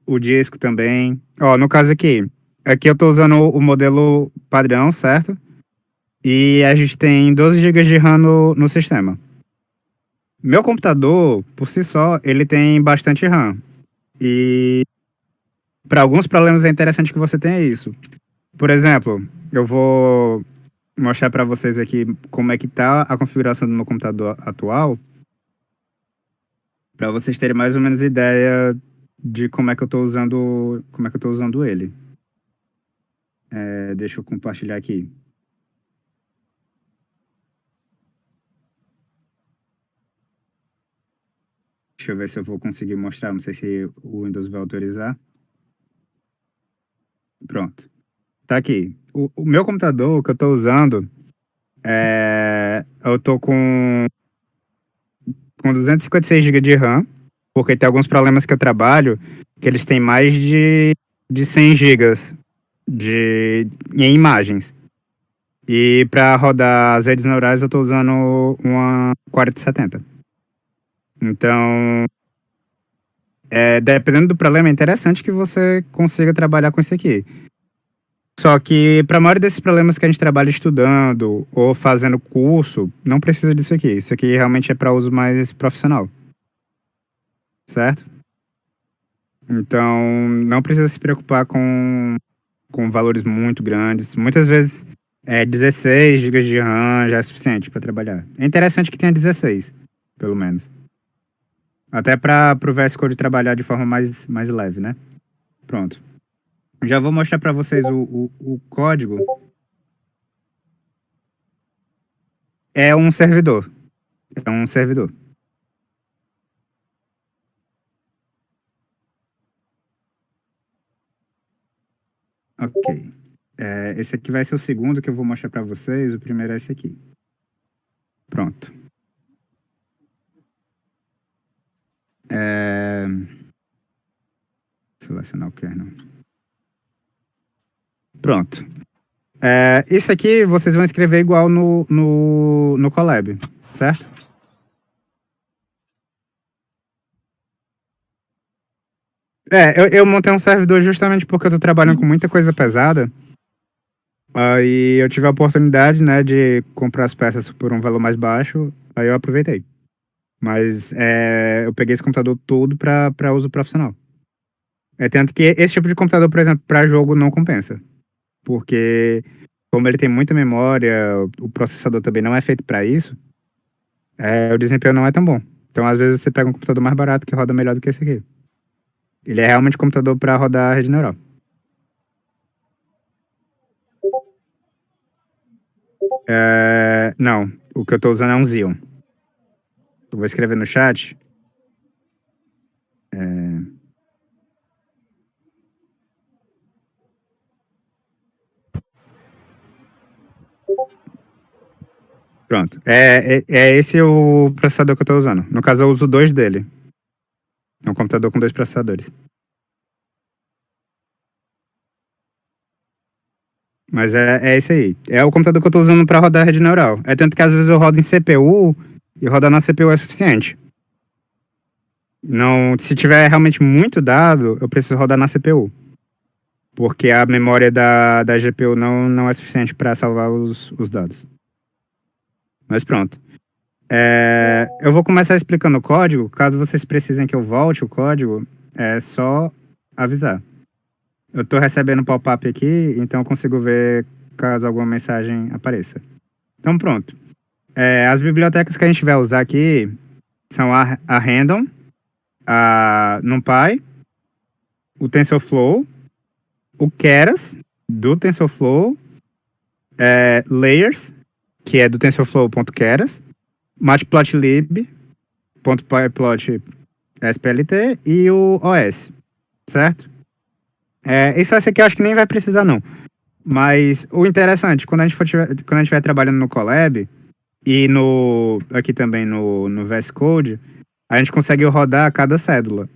o disco também. Ó, no caso aqui eu tô usando o modelo padrão, certo? E a gente tem 12 GB de RAM no sistema. Meu computador, por si só, ele tem bastante RAM. E para alguns problemas é interessante que você tenha isso. Por exemplo, eu vou mostrar para vocês aqui como é que tá a configuração do meu computador atual, para vocês terem mais ou menos ideia de como é que eu tô usando ele. Deixa eu compartilhar aqui. Deixa eu ver se eu vou conseguir mostrar, não sei se o Windows vai autorizar. Pronto. Tá aqui. O meu computador que eu tô usando, eu tô com 256 GB de RAM, porque tem alguns problemas que eu trabalho que eles têm mais de 100 gigas em imagens. E para rodar as redes neurais eu tô usando uma 4070. Então, dependendo do problema, é interessante que você consiga trabalhar com isso aqui. Só que para a maioria desses problemas que a gente trabalha estudando ou fazendo curso, não precisa disso aqui. Isso aqui realmente é para uso mais profissional. Certo? Então, não precisa se preocupar com valores muito grandes. Muitas vezes, 16 GB de RAM já é suficiente para trabalhar. É interessante que tenha 16, pelo menos. Até para o VS Code trabalhar de forma mais leve, né? Pronto. Já vou mostrar para vocês o código. É um servidor. É um servidor. Ok. Esse aqui vai ser o segundo que eu vou mostrar para vocês. O primeiro é esse aqui. Pronto. Selecionar o kernel. Pronto. Isso aqui vocês vão escrever igual no Colab, certo? Eu montei um servidor justamente porque eu tô trabalhando com muita coisa pesada. Aí eu tive a oportunidade, né, de comprar as peças por um valor mais baixo, aí eu aproveitei. Mas eu peguei esse computador todo para uso profissional. Tanto que esse tipo de computador, por exemplo, para jogo não compensa. Porque como ele tem muita memória, o processador também não é feito para isso, o desempenho não é tão bom. Então, às vezes, você pega um computador mais barato que roda melhor do que esse aqui. Ele é realmente um computador para rodar a rede neural. Não, o que eu tô usando é um Xeon. Eu vou escrever no chat. Pronto. É esse o processador que eu tô usando. No caso, eu uso dois dele. É um computador com dois processadores. Mas é esse aí. É o computador que eu tô usando para rodar a rede neural. É tanto que às vezes eu rodo em CPU e rodar na CPU é suficiente. Não, se tiver realmente muito dado, eu preciso rodar na CPU. Porque a memória da GPU não é suficiente para salvar os dados. Mas pronto. Eu vou começar explicando o código. Caso vocês precisem que eu volte o código, é só avisar. Eu estou recebendo pop-up aqui, então eu consigo ver caso alguma mensagem apareça. Então pronto. As bibliotecas que a gente vai usar aqui são a Random, a NumPy, o TensorFlow, o Keras, do TensorFlow, Layers, que é do TensorFlow.keras, Matplotlib.pyplot SPLT e o OS, certo? Isso aqui eu acho que nem vai precisar, não. Mas o interessante, quando a gente estiver trabalhando no Colab e aqui também no VS Code, a gente consegue rodar cada célula.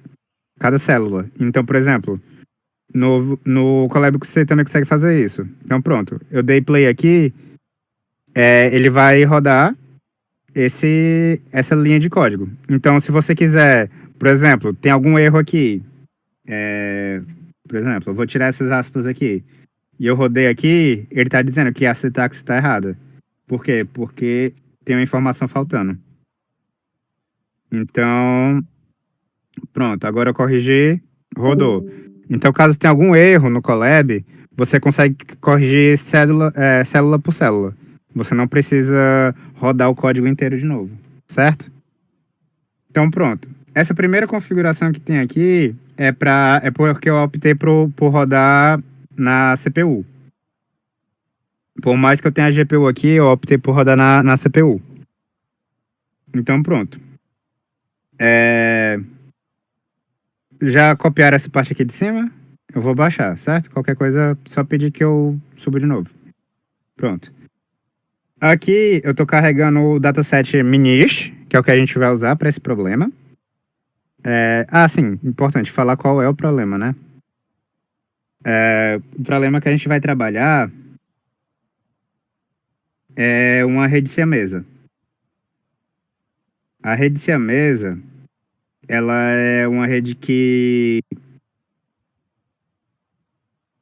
Então, por exemplo, no Colab você também consegue fazer isso. Então, pronto. Eu dei play aqui, ele vai rodar essa linha de código. Então, se você quiser, por exemplo, tem algum erro aqui. Por exemplo, eu vou tirar essas aspas aqui. E eu rodei aqui, ele tá dizendo que a sintaxe está errada. Por quê? Porque tem uma informação faltando. Então, pronto, agora eu corrigi, rodou. Então, caso tenha algum erro no Colab, você consegue corrigir célula por célula. Você não precisa rodar o código inteiro de novo, certo? Então, pronto. Essa primeira configuração que tem aqui é porque eu optei por rodar na CPU. Por mais que eu tenha a GPU aqui, eu optei por rodar na CPU. Então, pronto. Já copiaram essa parte aqui de cima? Eu vou baixar, certo? Qualquer coisa, só pedir que eu suba de novo. Pronto. Aqui eu tô carregando o dataset minish, que é o que a gente vai usar para esse problema. Sim, importante falar qual é o problema, né? O problema que a gente vai trabalhar é uma rede siamesa. A rede siamesa, ela é uma rede que...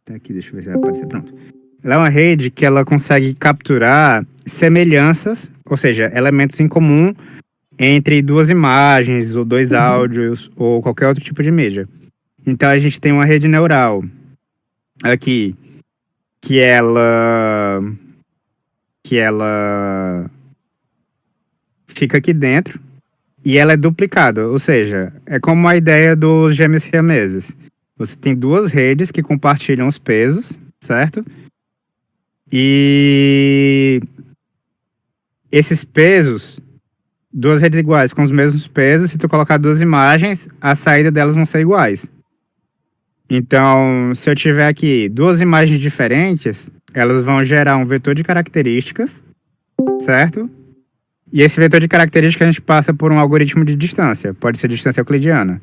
Tá aqui, deixa eu ver se vai aparecer. Pronto. Ela é uma rede que ela consegue capturar semelhanças, ou seja, elementos em comum entre duas imagens, ou dois áudios, ou qualquer outro tipo de mídia. Então a gente tem uma rede neural aqui, que ela fica aqui dentro e ela é duplicada, ou seja, é como a ideia dos gêmeos siameses. Você tem duas redes que compartilham os pesos, certo? E esses pesos, duas redes iguais com os mesmos pesos, se tu colocar duas imagens, a saída delas vão ser iguais. Então, se eu tiver aqui duas imagens diferentes, elas vão gerar um vetor de características, certo? E esse vetor de características a gente passa por um algoritmo de distância, pode ser distância euclidiana.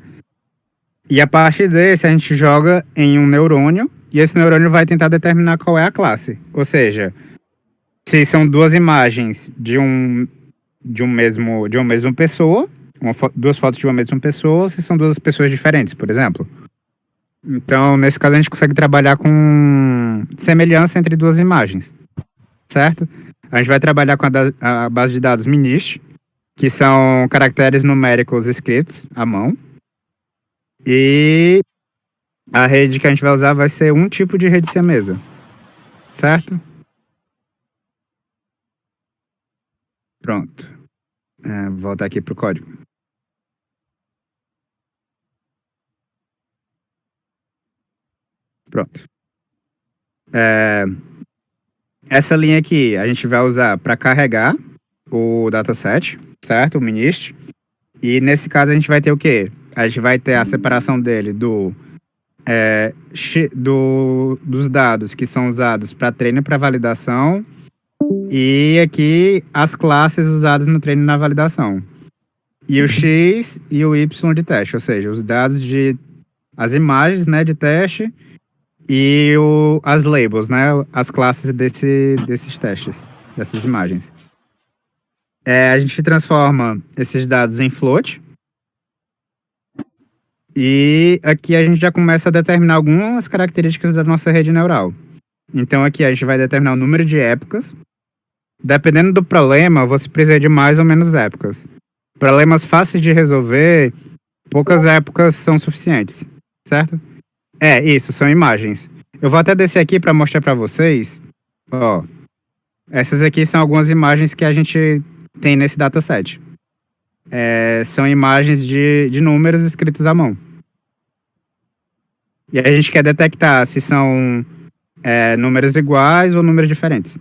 E a partir desse a gente joga em um neurônio, e esse neurônio vai tentar determinar qual é a classe. Ou seja, se são duas imagens de uma mesma pessoa, duas fotos de uma mesma pessoa, se são duas pessoas diferentes, por exemplo. Então, nesse caso, a gente consegue trabalhar com semelhança entre duas imagens, certo? A gente vai trabalhar com a base de dados Minish, que são caracteres numéricos escritos à mão. E a rede que a gente vai usar vai ser um tipo de rede siamesa, certo? Pronto. Vou voltar aqui para o código. Pronto. Essa linha aqui a gente vai usar para carregar o dataset, certo? O Minist. E nesse caso a gente vai ter o quê? A gente vai ter a separação dele dos dados que são usados para treino e para validação. E aqui as classes usadas no treino e na validação. E o X e o Y de teste, ou seja, os dados as imagens, né, de teste e as labels, né, as classes desses testes, dessas imagens. A gente transforma esses dados em float. E aqui a gente já começa a determinar algumas características da nossa rede neural. Então aqui a gente vai determinar o número de épocas. Dependendo do problema, você precisa de mais ou menos épocas. Problemas fáceis de resolver, poucas épocas são suficientes, certo? Isso, são imagens. Eu vou até descer aqui para mostrar para vocês. Essas aqui são algumas imagens que a gente tem nesse dataset. são imagens de números escritos à mão. E a gente quer detectar se são números iguais ou números diferentes.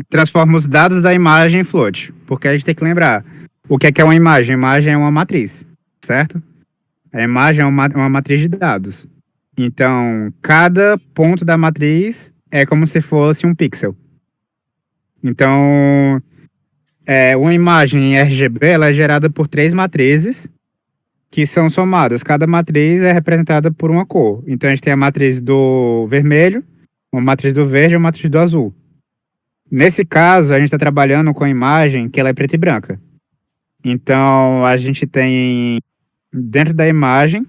Transforma os dados da imagem em float, porque a gente tem que lembrar o que é uma imagem. A imagem é uma matriz, certo? A imagem é uma matriz de dados. Então, cada ponto da matriz é como se fosse um pixel. Então, uma imagem em RGB ela é gerada por 3 matrizes que são somadas. Cada matriz é representada por uma cor. Então, a gente tem a matriz do vermelho, uma matriz do verde e uma matriz do azul. Nesse caso, a gente está trabalhando com a imagem que ela é preta e branca. Então, a gente tem dentro da imagem...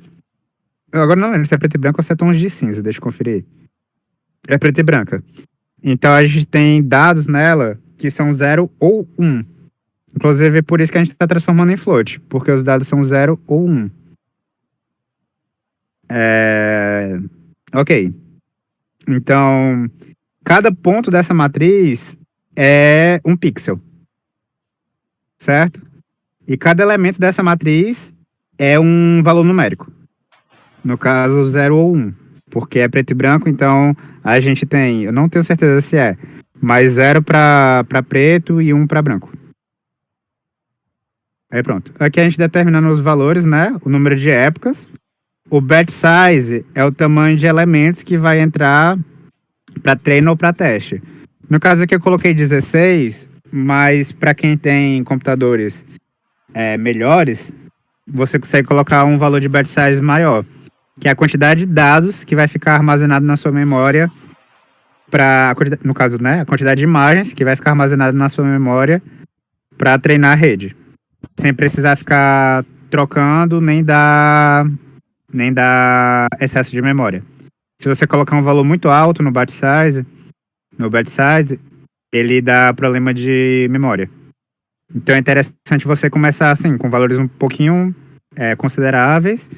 Eu agora não lembro se é preto e branco ou se é tons de cinza, deixa eu conferir. É preta e branca. Então, a gente tem dados nela que são 0 ou 1. Inclusive, é por isso que a gente está transformando em float, porque os dados são 0 ou 1. Ok. Então, cada ponto dessa matriz é um pixel. Certo? E cada elemento dessa matriz é um valor numérico. No caso, 0 ou 1. Porque é preto e branco, então a gente tem... Eu não tenho certeza se é, mas 0 para preto e 1 para branco. Aí pronto. Aqui a gente determinando os valores, né? O número de épocas. O batch size é o tamanho de elementos que vai entrar para treino ou para teste. No caso aqui eu coloquei 16, mas para quem tem computadores melhores, você consegue colocar um valor de batch size maior, que é a quantidade de dados que vai ficar armazenado na sua memória no caso, né, a quantidade de imagens que vai ficar armazenada na sua memória para treinar a rede, sem precisar ficar trocando nem dar excesso de memória. Se você colocar um valor muito alto no batch size, ele dá problema de memória. Então é interessante você começar assim, com valores um pouquinho consideráveis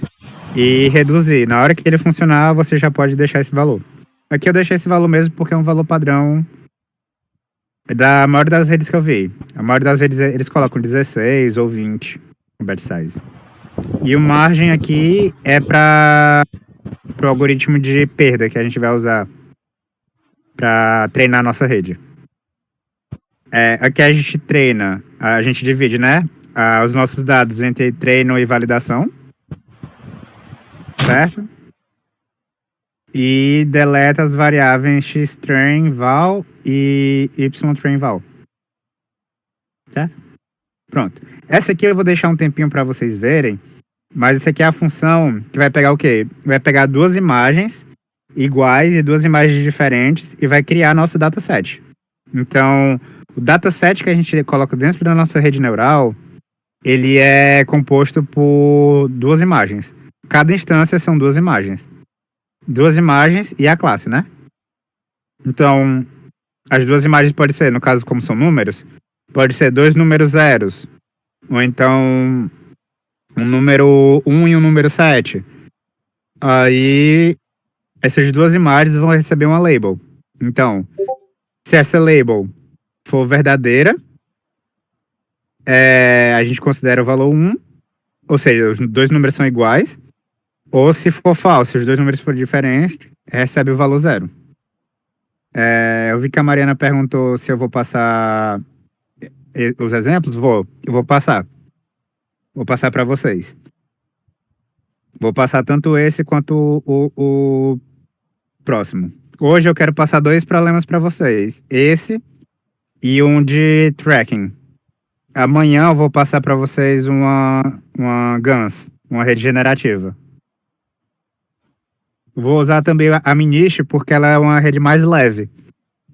e reduzir. Na hora que ele funcionar, você já pode deixar esse valor. Aqui eu deixei esse valor mesmo porque é um valor padrão da maioria das redes que eu vi. A maioria das redes eles colocam 16 ou 20 no batch size. E o margem aqui é para o algoritmo de perda que a gente vai usar para treinar a nossa rede. Aqui a gente treina, a gente divide, né, os nossos dados entre treino e validação, certo? E deleta as variáveis xtrain val e ytrain val, certo? Pronto. Essa aqui eu vou deixar um tempinho para vocês verem, mas essa aqui é a função que vai pegar o quê? Vai pegar 2 imagens iguais e 2 imagens diferentes e vai criar nosso dataset. Então, o dataset que a gente coloca dentro da nossa rede neural, ele é composto por 2 imagens. Cada instância são 2 imagens. 2 imagens e a classe, né? Então, as 2 imagens podem ser, no caso, como são números, pode ser 2 números zeros, ou então um número 1 e um número 7. Aí, essas 2 imagens vão receber uma label. Então, se essa label for verdadeira, a gente considera o valor 1, ou seja, os 2 números são iguais, ou se for falso, se os 2 números forem diferentes, recebe o valor 0. Eu vi que a Mariana perguntou se eu vou passar os exemplos. Eu vou passar. Vou passar para vocês. Vou passar tanto esse quanto o próximo. Hoje eu quero passar 2 problemas para vocês. Esse e um de tracking. Amanhã eu vou passar para vocês uma GANs, uma rede generativa. Vou usar também a Minish porque ela é uma rede mais leve.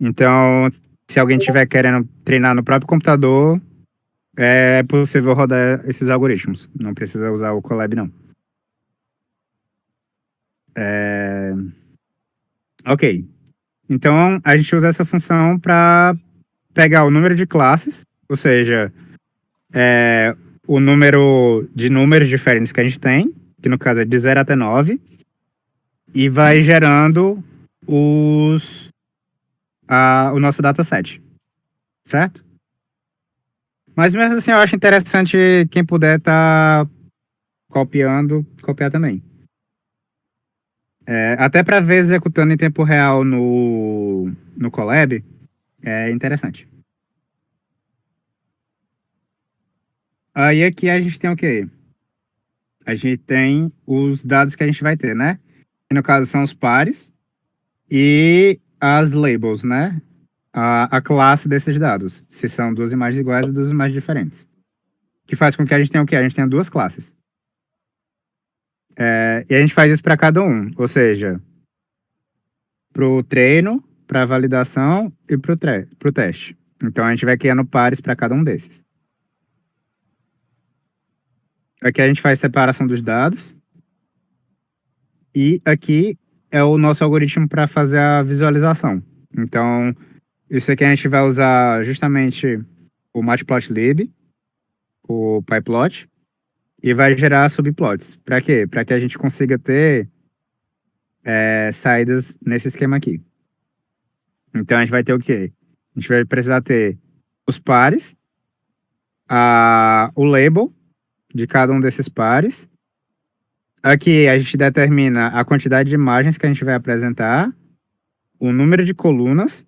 Então, se alguém estiver querendo treinar no próprio computador, é possível rodar esses algoritmos. Não precisa usar o Colab, não. Ok. Então, a gente usa essa função para pegar o número de classes, ou seja, o número de números diferentes que a gente tem, que no caso é de 0 até 9, e vai gerando o nosso dataset, certo? Mas mesmo assim, eu acho interessante quem puder estar copiar também. Até para ver executando em tempo real no Colab, é interessante. Aí aqui a gente tem o quê? A gente tem os dados que a gente vai ter, né? Que no caso são os pares e as labels, né? A classe desses dados, se são duas imagens iguais ou duas imagens diferentes. Que faz com que a gente tenha o quê? A gente tenha duas classes. E a gente faz isso para cada um, ou seja, para o treino, para a validação e para o teste. Então a gente vai criando pares para cada um desses. Aqui a gente faz separação dos dados. E aqui é o nosso algoritmo para fazer a visualização. Então, isso aqui a gente vai usar justamente o Matplotlib, o PyPlot, e vai gerar subplots. Para quê? Para que a gente consiga ter saídas nesse esquema aqui. Então, a gente vai ter o quê? A gente vai precisar ter os pares, o label de cada um desses pares. Aqui a gente determina a quantidade de imagens que a gente vai apresentar, o número de colunas,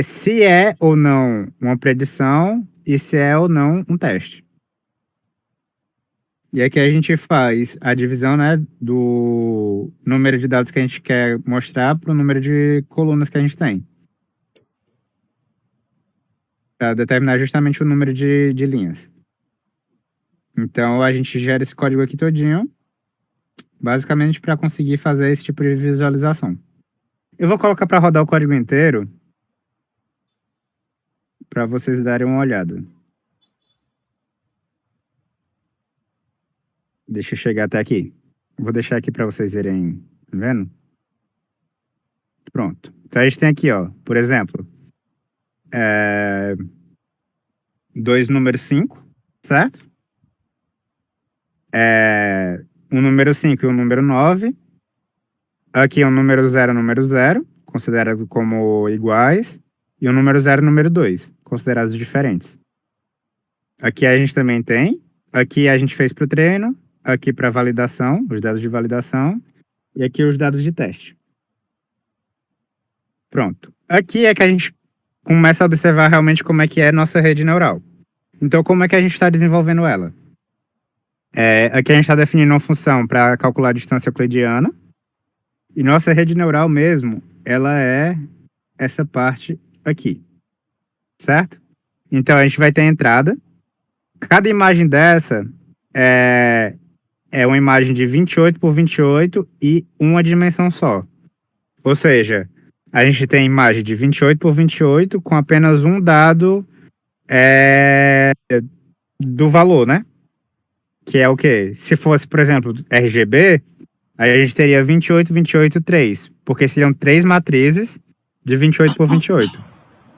se é ou não uma predição e se é ou não um teste. E aqui a gente faz a divisão, né, do número de dados que a gente quer mostrar para o número de colunas que a gente tem. Para determinar justamente o número de linhas. Então a gente gera esse código aqui todinho, basicamente para conseguir fazer esse tipo de visualização. Eu vou colocar para rodar o código inteiro, para vocês darem uma olhada. Deixa eu chegar até aqui. Vou deixar aqui para vocês irem vendo. Pronto. Então a gente tem aqui, ó, por exemplo, dois números 5, certo? Um número 5 e um número 9. Aqui um número 0 e um número 0, considerado como iguais. E um número 0 e um número 2, considerados diferentes. Aqui a gente também tem. Aqui a gente fez para o treino. Aqui para validação, os dados de validação. E aqui os dados de teste. Pronto. Aqui é que a gente começa a observar realmente como é que é nossa rede neural. Então, como é que a gente está desenvolvendo ela? Aqui a gente está definindo uma função para calcular a distância euclidiana. E nossa rede neural mesmo, ela é essa parte aqui. Certo? Então, a gente vai ter a entrada. Cada imagem dessa é uma imagem de 28 por 28 e uma dimensão só. Ou seja, a gente tem imagem de 28 por 28 com apenas um dado do valor, né? Que é o quê? Se fosse, por exemplo, RGB, aí a gente teria 28, 28, 3. Porque seriam 3 matrizes de 28 por 28.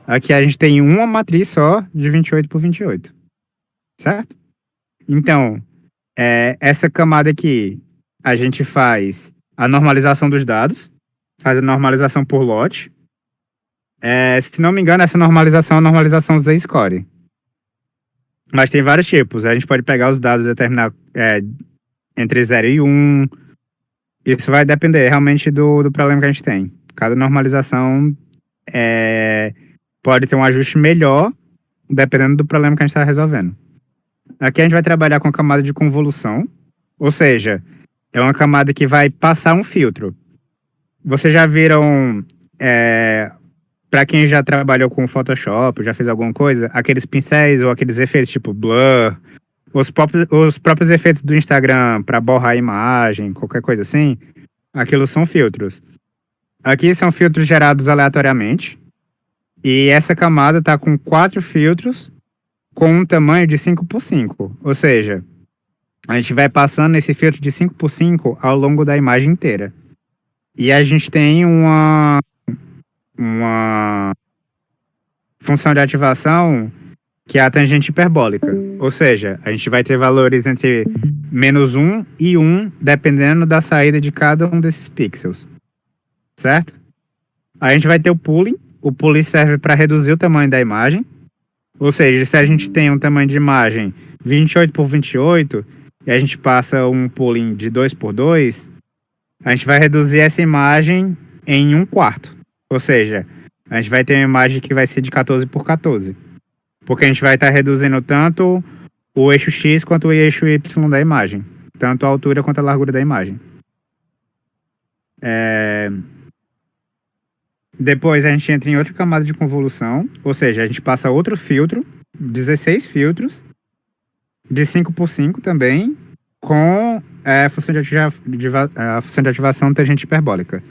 Aqui a gente tem uma matriz só de 28 por 28. Certo? Então, essa camada aqui, a gente faz a normalização dos dados. Faz a normalização por lote. Se não me engano, essa normalização é a normalização Z-score. Mas tem vários tipos. A gente pode pegar os dados e determinar entre 0 e 1. Isso vai depender realmente do problema que a gente tem. Cada normalização pode ter um ajuste melhor, dependendo do problema que a gente está resolvendo. Aqui a gente vai trabalhar com a camada de convolução. Ou seja, é uma camada que vai passar um filtro. Vocês já viram... para quem já trabalhou com Photoshop, já fez alguma coisa, aqueles pincéis ou aqueles efeitos tipo blur, os próprios efeitos do Instagram para borrar a imagem, qualquer coisa assim, aquilo são filtros. Aqui são filtros gerados aleatoriamente, e essa camada está com 4 filtros com um tamanho de 5 por 5, ou seja, a gente vai passando esse filtro de 5 por 5 ao longo da imagem inteira. E a gente tem uma função de ativação que é a tangente hiperbólica. Ou seja, a gente vai ter valores entre -1 e 1, dependendo da saída de cada um desses pixels. Certo? A gente vai ter o pooling. O pooling serve para reduzir o tamanho da imagem. Ou seja, se a gente tem um tamanho de imagem 28 por 28 e a gente passa um pooling de 2 por 2, a gente vai reduzir essa imagem em 1/4. Ou seja, a gente vai ter uma imagem que vai ser de 14 por 14. Porque a gente vai estar reduzindo tanto o eixo X quanto o eixo Y da imagem. Tanto a altura quanto a largura da imagem. Depois a gente entra em outra camada de convolução. Ou seja, a gente passa outro filtro, 16 filtros, de 5 por 5 também, com a função de ativação tangente hiperbólica.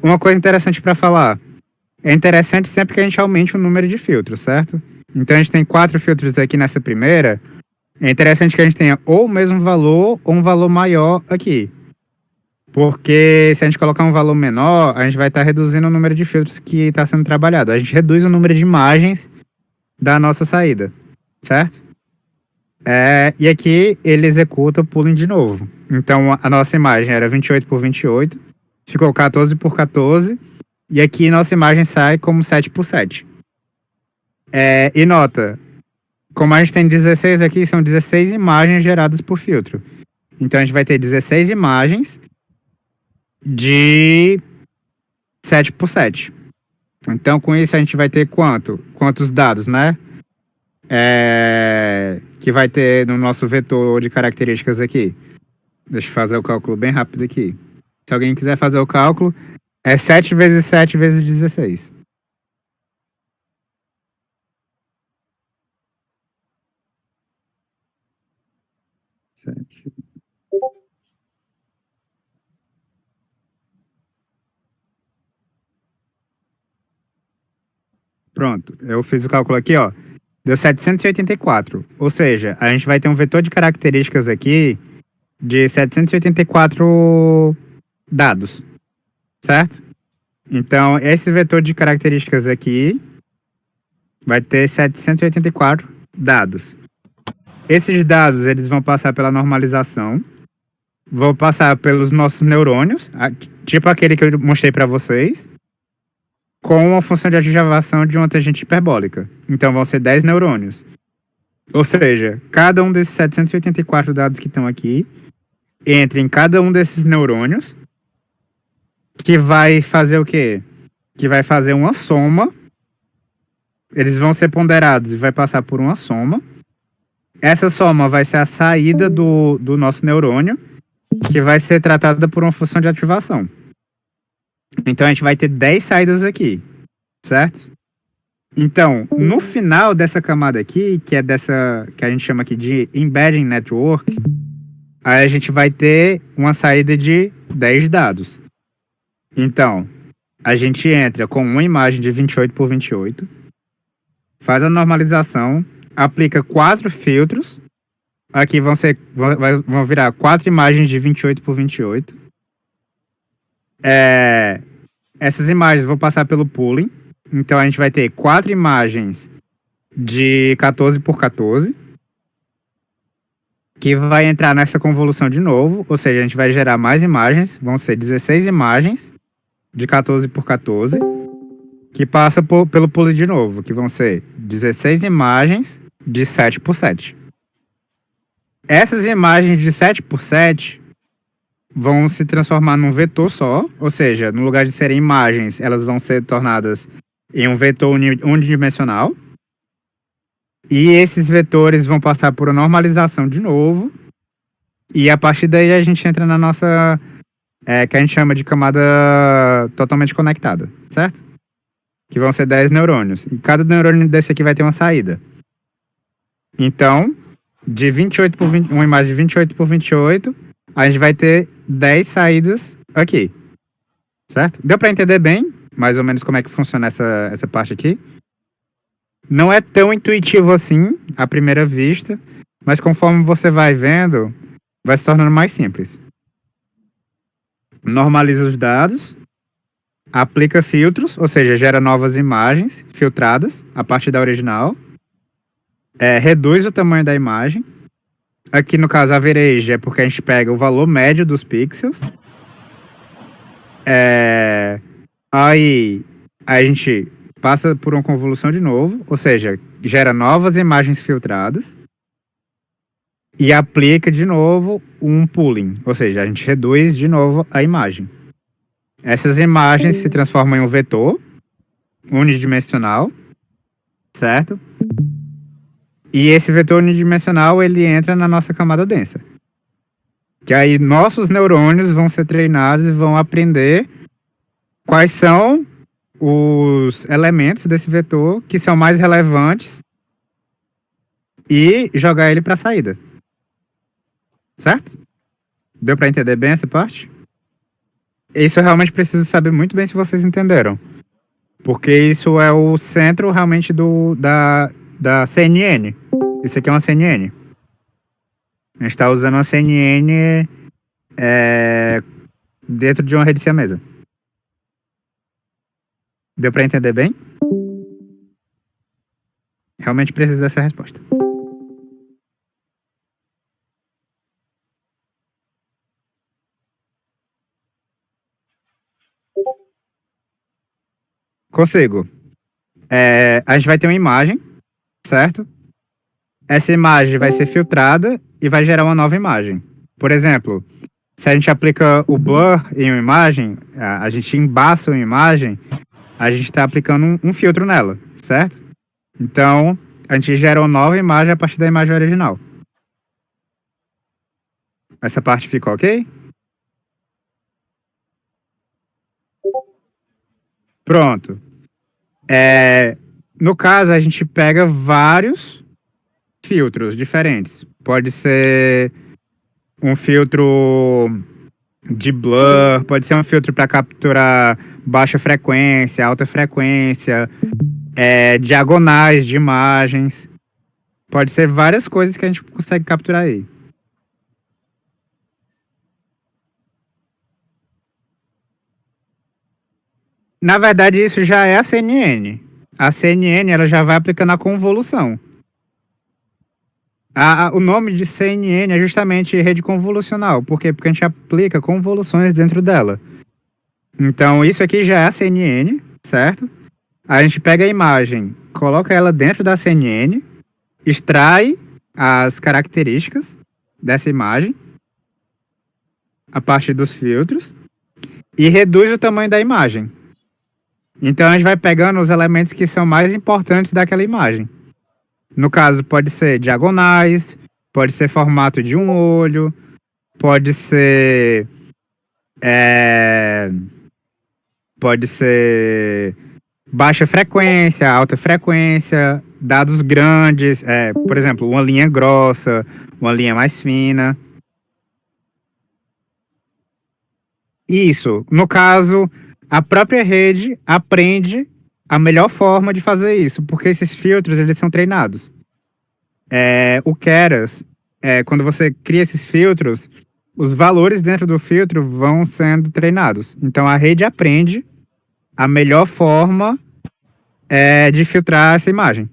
Uma coisa interessante para falar. É interessante sempre que a gente aumente o número de filtros, certo? Então a gente tem 4 filtros aqui nessa primeira. É interessante que a gente tenha ou o mesmo valor ou um valor maior aqui. Porque se a gente colocar um valor menor, a gente vai estar reduzindo o número de filtros que está sendo trabalhado. A gente reduz o número de imagens da nossa saída, certo? E aqui ele executa o pooling de novo. Então a nossa imagem era 28 por 28, ficou 14 por 14, e aqui nossa imagem sai como 7 por 7. E nota, como a gente tem 16 aqui, são 16 imagens geradas por filtro. Então a gente vai ter 16 imagens de 7 por 7. Então com isso a gente vai ter quantos dados, né? Que vai ter no nosso vetor de características aqui. Deixa eu fazer o cálculo bem rápido aqui. Se alguém quiser fazer o cálculo, é 7 vezes 7 vezes 16. Pronto, eu fiz o cálculo aqui, ó. Deu 784. Ou seja, a gente vai ter um vetor de características aqui de 784 dados, certo? Então, esse vetor de características aqui vai ter 784 dados. Esses dados, eles vão passar pela normalização, vão passar pelos nossos neurônios, tipo aquele que eu mostrei para vocês, com a função de ativação de uma tangente hiperbólica. Então vão ser 10 neurônios. Ou seja, cada um desses 784 dados que estão aqui entra em cada um desses neurônios, que vai fazer o quê? Que vai fazer uma soma. Eles vão ser ponderados e vai passar por uma soma. Essa soma vai ser a saída do nosso neurônio, que vai ser tratada por uma função de ativação. Então a gente vai ter 10 saídas aqui, certo? Então, no final dessa camada aqui, que é dessa que a gente chama aqui de Embedding Network, aí a gente vai ter uma saída de 10 dados. Então, a gente entra com uma imagem de 28 por 28, faz a normalização, aplica 4 filtros, aqui vão virar 4 imagens de 28 por 28. Essas imagens vão passar pelo pooling. Então a gente vai ter 4 imagens de 14 por 14, que vai entrar nessa convolução de novo. Ou seja, a gente vai gerar mais imagens. Vão ser 16 imagens de 14 por 14, que passa pelo pooling de novo, que vão ser 16 imagens de 7 por 7. Essas imagens de 7 por 7 vão se transformar num vetor só, ou seja, no lugar de serem imagens, elas vão ser tornadas em um vetor unidimensional. E esses vetores vão passar por uma normalização de novo. E a partir daí a gente entra na nossa, que a gente chama de camada totalmente conectada, certo? Que vão ser 10 neurônios. E cada neurônio desse aqui vai ter uma saída. Então, de 28 por 20, uma imagem de 28 por 28, a gente vai ter 10 saídas aqui, certo? Deu para entender bem, mais ou menos, como é que funciona essa parte aqui? Não é tão intuitivo assim, à primeira vista, mas conforme você vai vendo, vai se tornando mais simples. Normaliza os dados, aplica filtros, ou seja, gera novas imagens filtradas a partir da original, reduz o tamanho da imagem. Aqui no caso a average é porque a gente pega o valor médio dos pixels. Aí a gente passa por uma convolução de novo, ou seja, gera novas imagens filtradas e aplica de novo um pooling, ou seja, a gente reduz de novo a imagem. Essas imagens se transformam em um vetor unidimensional, certo? E esse vetor unidimensional ele entra na nossa camada densa. Que aí nossos neurônios vão ser treinados e vão aprender quais são os elementos desse vetor que são mais relevantes e jogar ele para a saída. Certo? Deu para entender bem essa parte? Isso eu realmente preciso saber muito bem se vocês entenderam. Porque isso é o centro realmente da CNN. Isso aqui é uma CNN. A gente está usando uma CNN dentro de uma rede siamesa. Deu para entender bem? Realmente preciso dessa resposta. Consigo. A gente vai ter uma imagem, certo? Essa imagem vai ser filtrada e vai gerar uma nova imagem. Por exemplo, se a gente aplica o blur em uma imagem, a gente embaça uma imagem, a gente está aplicando um filtro nela, certo? Então, a gente gera uma nova imagem a partir da imagem original. Essa parte ficou ok? Pronto. No caso, a gente pega vários filtros diferentes. Pode ser um filtro de blur, pode ser um filtro para capturar baixa frequência, alta frequência, diagonais de imagens. Pode ser várias coisas que a gente consegue capturar aí. Na verdade, isso já é a CNN. A CNN ela já vai aplicando a convolução. O nome de CNN é justamente rede convolucional. Por quê? Porque a gente aplica convoluções dentro dela. Então, isso aqui já é a CNN, certo? A gente pega a imagem, coloca ela dentro da CNN, extrai as características dessa imagem a partir dos filtros e reduz o tamanho da imagem. Então, a gente vai pegando os elementos que são mais importantes daquela imagem. No caso, pode ser diagonais, pode ser formato de um olho, pode ser baixa frequência, alta frequência, dados grandes, por exemplo, uma linha grossa, uma linha mais fina. Isso, no caso, a própria rede aprende a melhor forma de fazer isso, porque esses filtros eles são treinados. O Keras, quando você cria esses filtros, os valores dentro do filtro vão sendo treinados. Então a rede aprende a melhor forma de filtrar essa imagem,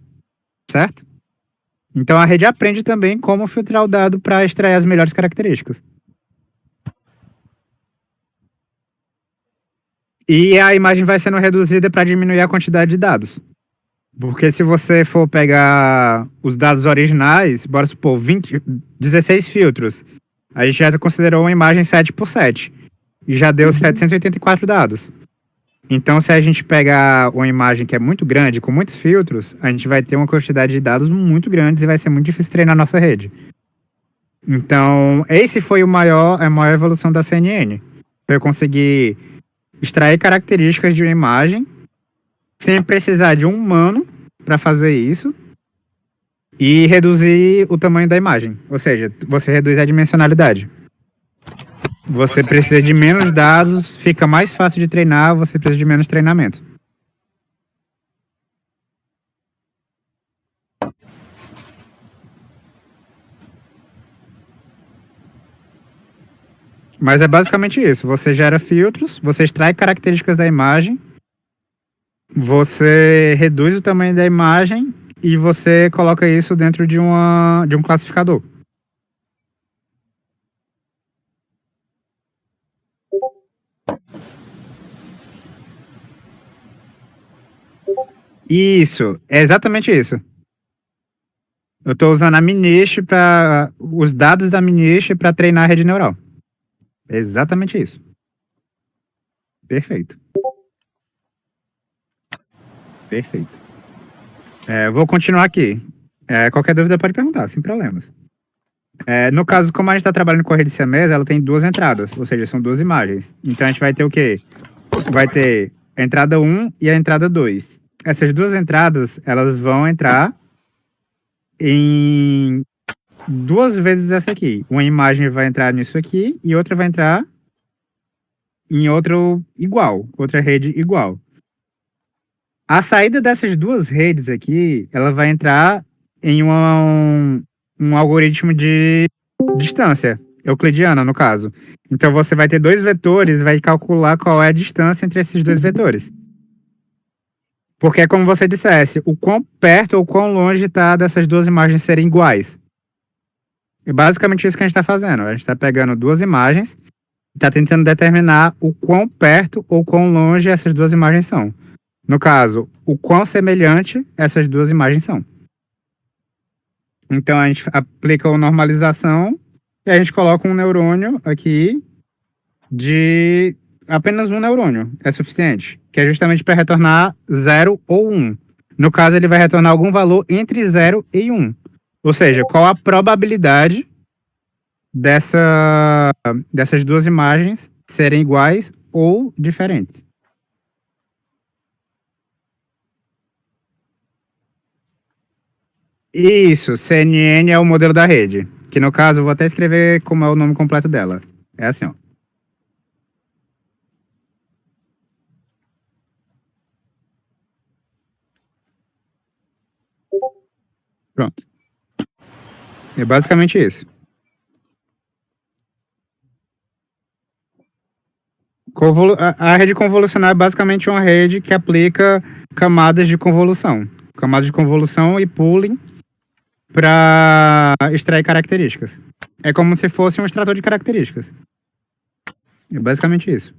certo? Então a rede aprende também como filtrar o dado para extrair as melhores características. E a imagem vai sendo reduzida para diminuir a quantidade de dados. Porque se você for pegar os dados originais, bora supor 16 filtros, a gente já considerou uma imagem 7x7 e já deu 784 dados. Então, se a gente pegar uma imagem que é muito grande, com muitos filtros, a gente vai ter uma quantidade de dados muito grande e vai ser muito difícil treinar a nossa rede. Então, esse foi a maior evolução da CNN. Foi conseguir extrair características de uma imagem sem precisar de um humano para fazer isso e reduzir o tamanho da imagem. Ou seja, você reduz a dimensionalidade. Você precisa de menos dados, fica mais fácil de treinar, você precisa de menos treinamento. Mas é basicamente isso. Você gera filtros, você extrai características da imagem, você reduz o tamanho da imagem e você coloca isso dentro de um classificador. Isso, é exatamente isso. Eu estou usando a Minish para os dados da Minish para treinar a rede neural. É exatamente isso. Perfeito. Perfeito. Vou continuar aqui. Qualquer dúvida pode perguntar, sem problemas. No caso, como a gente está trabalhando com a rede siamesa, ela tem duas entradas, ou seja, são duas imagens. Então a gente vai ter o quê? Vai ter a entrada 1 e a entrada 2. Essas duas entradas, elas vão entrar em duas vezes essa aqui. Uma imagem vai entrar nisso aqui e outra vai entrar em outro igual, outra rede igual. A saída dessas duas redes aqui, ela vai entrar em um algoritmo de distância, euclidiana, no caso. Então você vai ter dois vetores e vai calcular qual é a distância entre esses dois vetores. Porque é como você dissesse, o quão perto ou quão longe está dessas duas imagens serem iguais. É basicamente isso que a gente está fazendo. A gente está pegando duas imagens e está tentando determinar o quão perto ou quão longe essas duas imagens são. No caso, o quão semelhante essas duas imagens são. Então a gente aplica a normalização e a gente coloca um neurônio aqui de apenas um neurônio. É suficiente. Que é justamente para retornar 0 ou 1. No caso, ele vai retornar algum valor entre 0 e 1. Ou seja, qual a probabilidade dessas duas imagens serem iguais ou diferentes. Isso, CNN é o modelo da rede. Que no caso, eu vou até escrever como é o nome completo dela. É assim, ó. Pronto. É basicamente isso. A rede convolucional é basicamente uma rede que aplica camadas de convolução. Camadas de convolução e pooling para extrair características. É como se fosse um extrator de características. É basicamente isso.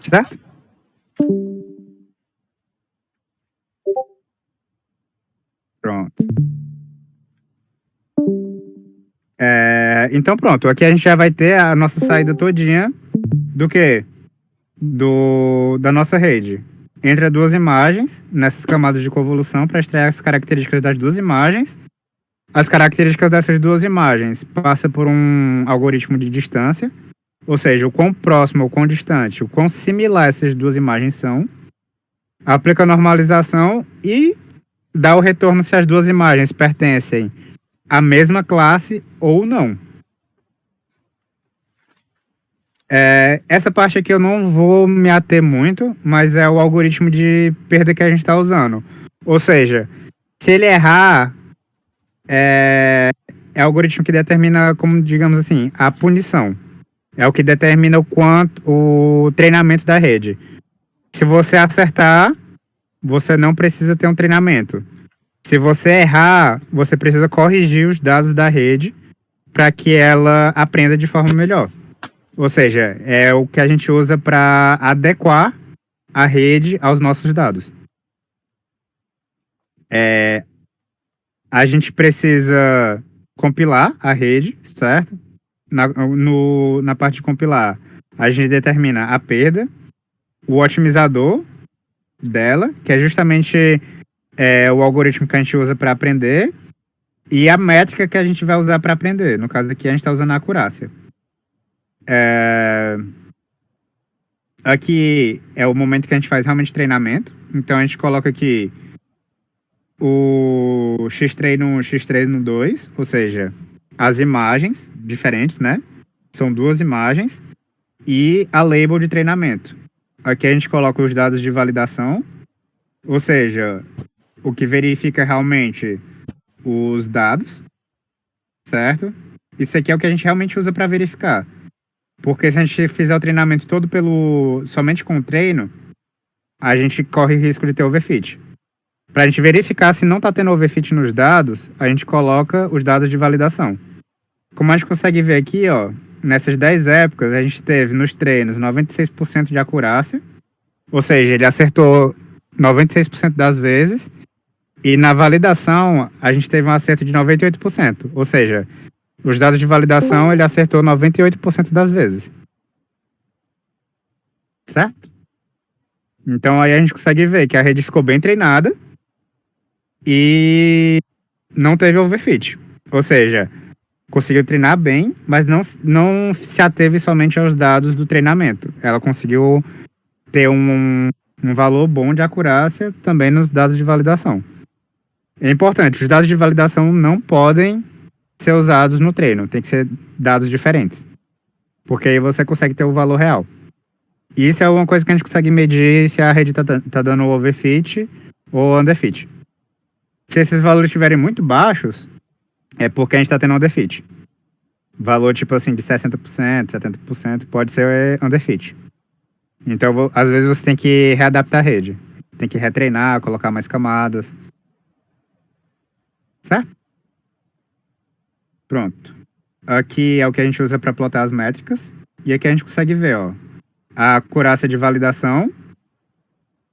Certo? Pronto. Então pronto, aqui a gente já vai ter a nossa saída todinha do quê? Da nossa rede. Entre duas imagens, nessas camadas de convolução, para extrair as características das duas imagens. As características dessas duas imagens passam por um algoritmo de distância, ou seja, o quão próximo, o quão distante, o quão similar essas duas imagens são. Aplica a normalização e dá o retorno se as duas imagens pertencem à mesma classe ou não. Essa parte aqui eu não vou me ater muito, mas é o algoritmo de perda que a gente está usando. Ou seja, se ele errar, é o algoritmo que determina, como digamos assim, a punição. É o que determina o treinamento da rede. Se você acertar, você não precisa ter um treinamento. Se você errar, você precisa corrigir os dados da rede para que ela aprenda de forma melhor. Ou seja, é o que a gente usa para adequar a rede aos nossos dados. A gente precisa compilar a rede, certo? Na parte de compilar, a gente determina a perda, o otimizador dela, que é justamente o algoritmo que a gente usa para aprender, e a métrica que a gente vai usar para aprender. No caso aqui, a gente está usando a acurácia. Aqui é o momento que a gente faz realmente treinamento. Então a gente coloca aqui o X-treino 1, X-treino 2, ou seja, as imagens diferentes, né? São duas imagens. E a label de treinamento. Aqui a gente coloca os dados de validação, ou seja, o que verifica realmente os dados, certo? Isso aqui é o que a gente realmente usa para verificar. Porque se a gente fizer o treinamento todo somente com o treino, a gente corre risco de ter overfit. Para a gente verificar se não está tendo overfit nos dados, a gente coloca os dados de validação. Como a gente consegue ver aqui, ó, nessas 10 épocas, a gente teve nos treinos 96% de acurácia, ou seja, ele acertou 96% das vezes, e na validação, a gente teve um acerto de 98%, ou seja, os dados de validação ele acertou 98% das vezes. Certo? Então aí a gente consegue ver que a rede ficou bem treinada e não teve overfit. Ou seja, conseguiu treinar bem, mas não se ateve somente aos dados do treinamento. Ela conseguiu ter um valor bom de acurácia também nos dados de validação. É importante, os dados de validação não podem ser usados no treino, tem que ser dados diferentes. Porque aí você consegue ter o valor real. E isso é uma coisa que a gente consegue medir se a rede tá dando overfit ou underfit. Se esses valores estiverem muito baixos, é porque a gente tá tendo underfit. Valor tipo assim de 60%, 70% pode ser underfit. Então, às vezes você tem que readaptar a rede. Tem que retreinar, colocar mais camadas. Certo? Pronto. Aqui é o que a gente usa para plotar as métricas. E aqui a gente consegue ver, ó, a acurácia de validação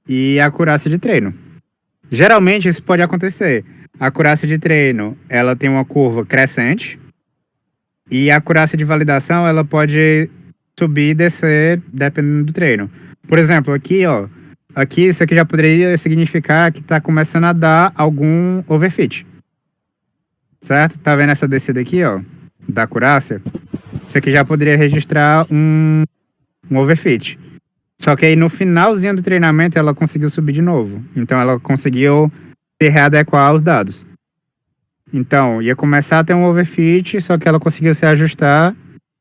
e a acurácia de treino. Geralmente isso pode acontecer. A acurácia de treino, ela tem uma curva crescente. E a acurácia de validação, ela pode subir e descer dependendo do treino. Por exemplo, aqui, ó. Aqui, isso aqui já poderia significar que tá começando a dar algum overfit. Certo? Tá vendo essa descida aqui, ó? Da acurácia? Isso aqui já poderia registrar um overfit. Só que aí no finalzinho do treinamento ela conseguiu subir de novo. Então ela conseguiu se readequar aos dados. Então ia começar a ter um overfit, só que ela conseguiu se ajustar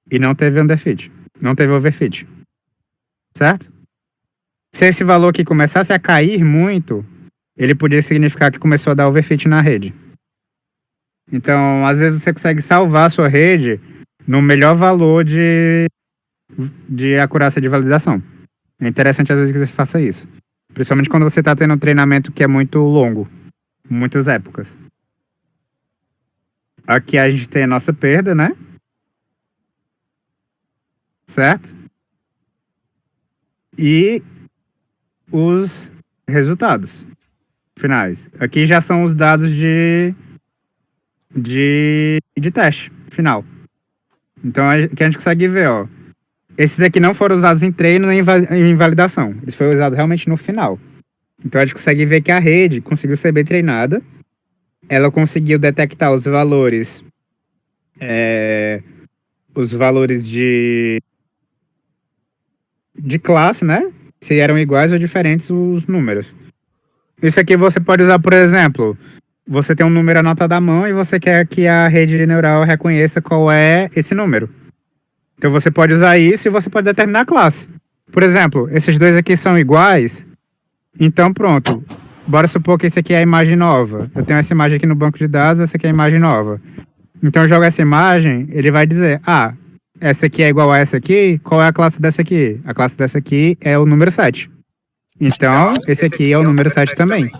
e não teve underfit. Não teve overfit. Certo? Se esse valor aqui começasse a cair muito, ele poderia significar que começou a dar overfit na rede. Então, às vezes você consegue salvar a sua rede no melhor valor de acurácia de validação. É interessante às vezes que você faça isso. Principalmente quando você está tendo um treinamento que é muito longo. Muitas épocas. Aqui a gente tem a nossa perda, né? Certo? E os resultados finais. Aqui já são os dados de teste final. Então aqui a gente consegue ver, ó. Esses aqui não foram usados em treino nem em validação. Eles foram usados realmente no final. Então a gente consegue ver que a rede conseguiu ser bem treinada. Ela conseguiu detectar os valores. Os valores de classe, né? Se eram iguais ou diferentes os números. Isso aqui você pode usar, por exemplo, você tem um número anotado à mão e você quer que a rede neural reconheça qual é esse número. Então você pode usar isso e você pode determinar a classe. Por exemplo, esses dois aqui são iguais. Então pronto. Bora supor que esse aqui é a imagem nova. Eu tenho essa imagem aqui no banco de dados, essa aqui é a imagem nova. Então eu jogo essa imagem, ele vai dizer, essa aqui é igual a essa aqui, qual é a classe dessa aqui? A classe dessa aqui é o número 7. Então, esse aqui é o número 7 também.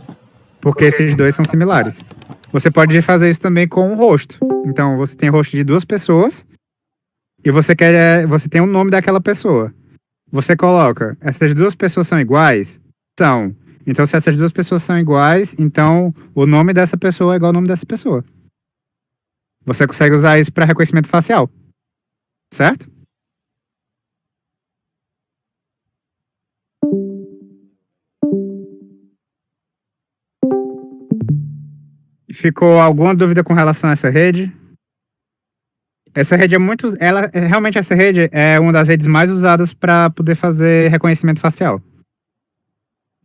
Porque esses dois são similares. Você pode fazer isso também com o rosto. Então, você tem o rosto de duas pessoas e você tem o nome daquela pessoa. Você coloca, essas duas pessoas são iguais? São. Então, se essas duas pessoas são iguais, então o nome dessa pessoa é igual ao nome dessa pessoa. Você consegue usar isso para reconhecimento facial. Certo? Ficou alguma dúvida com relação a essa rede? Essa rede realmente essa rede é uma das redes mais usadas para poder fazer reconhecimento facial.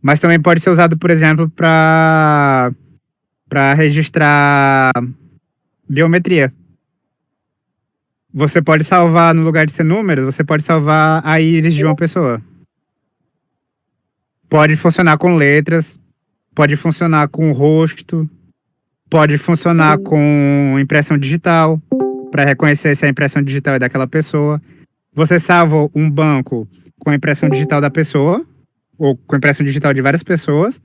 Mas também pode ser usado, por exemplo, para registrar biometria. Você pode salvar, no lugar de ser números, você pode salvar a íris de uma pessoa. Pode funcionar com letras, pode funcionar com rosto, pode funcionar com impressão digital, para reconhecer se a impressão digital é daquela pessoa. Você salva um banco com a impressão digital da pessoa, ou com a impressão digital de várias pessoas,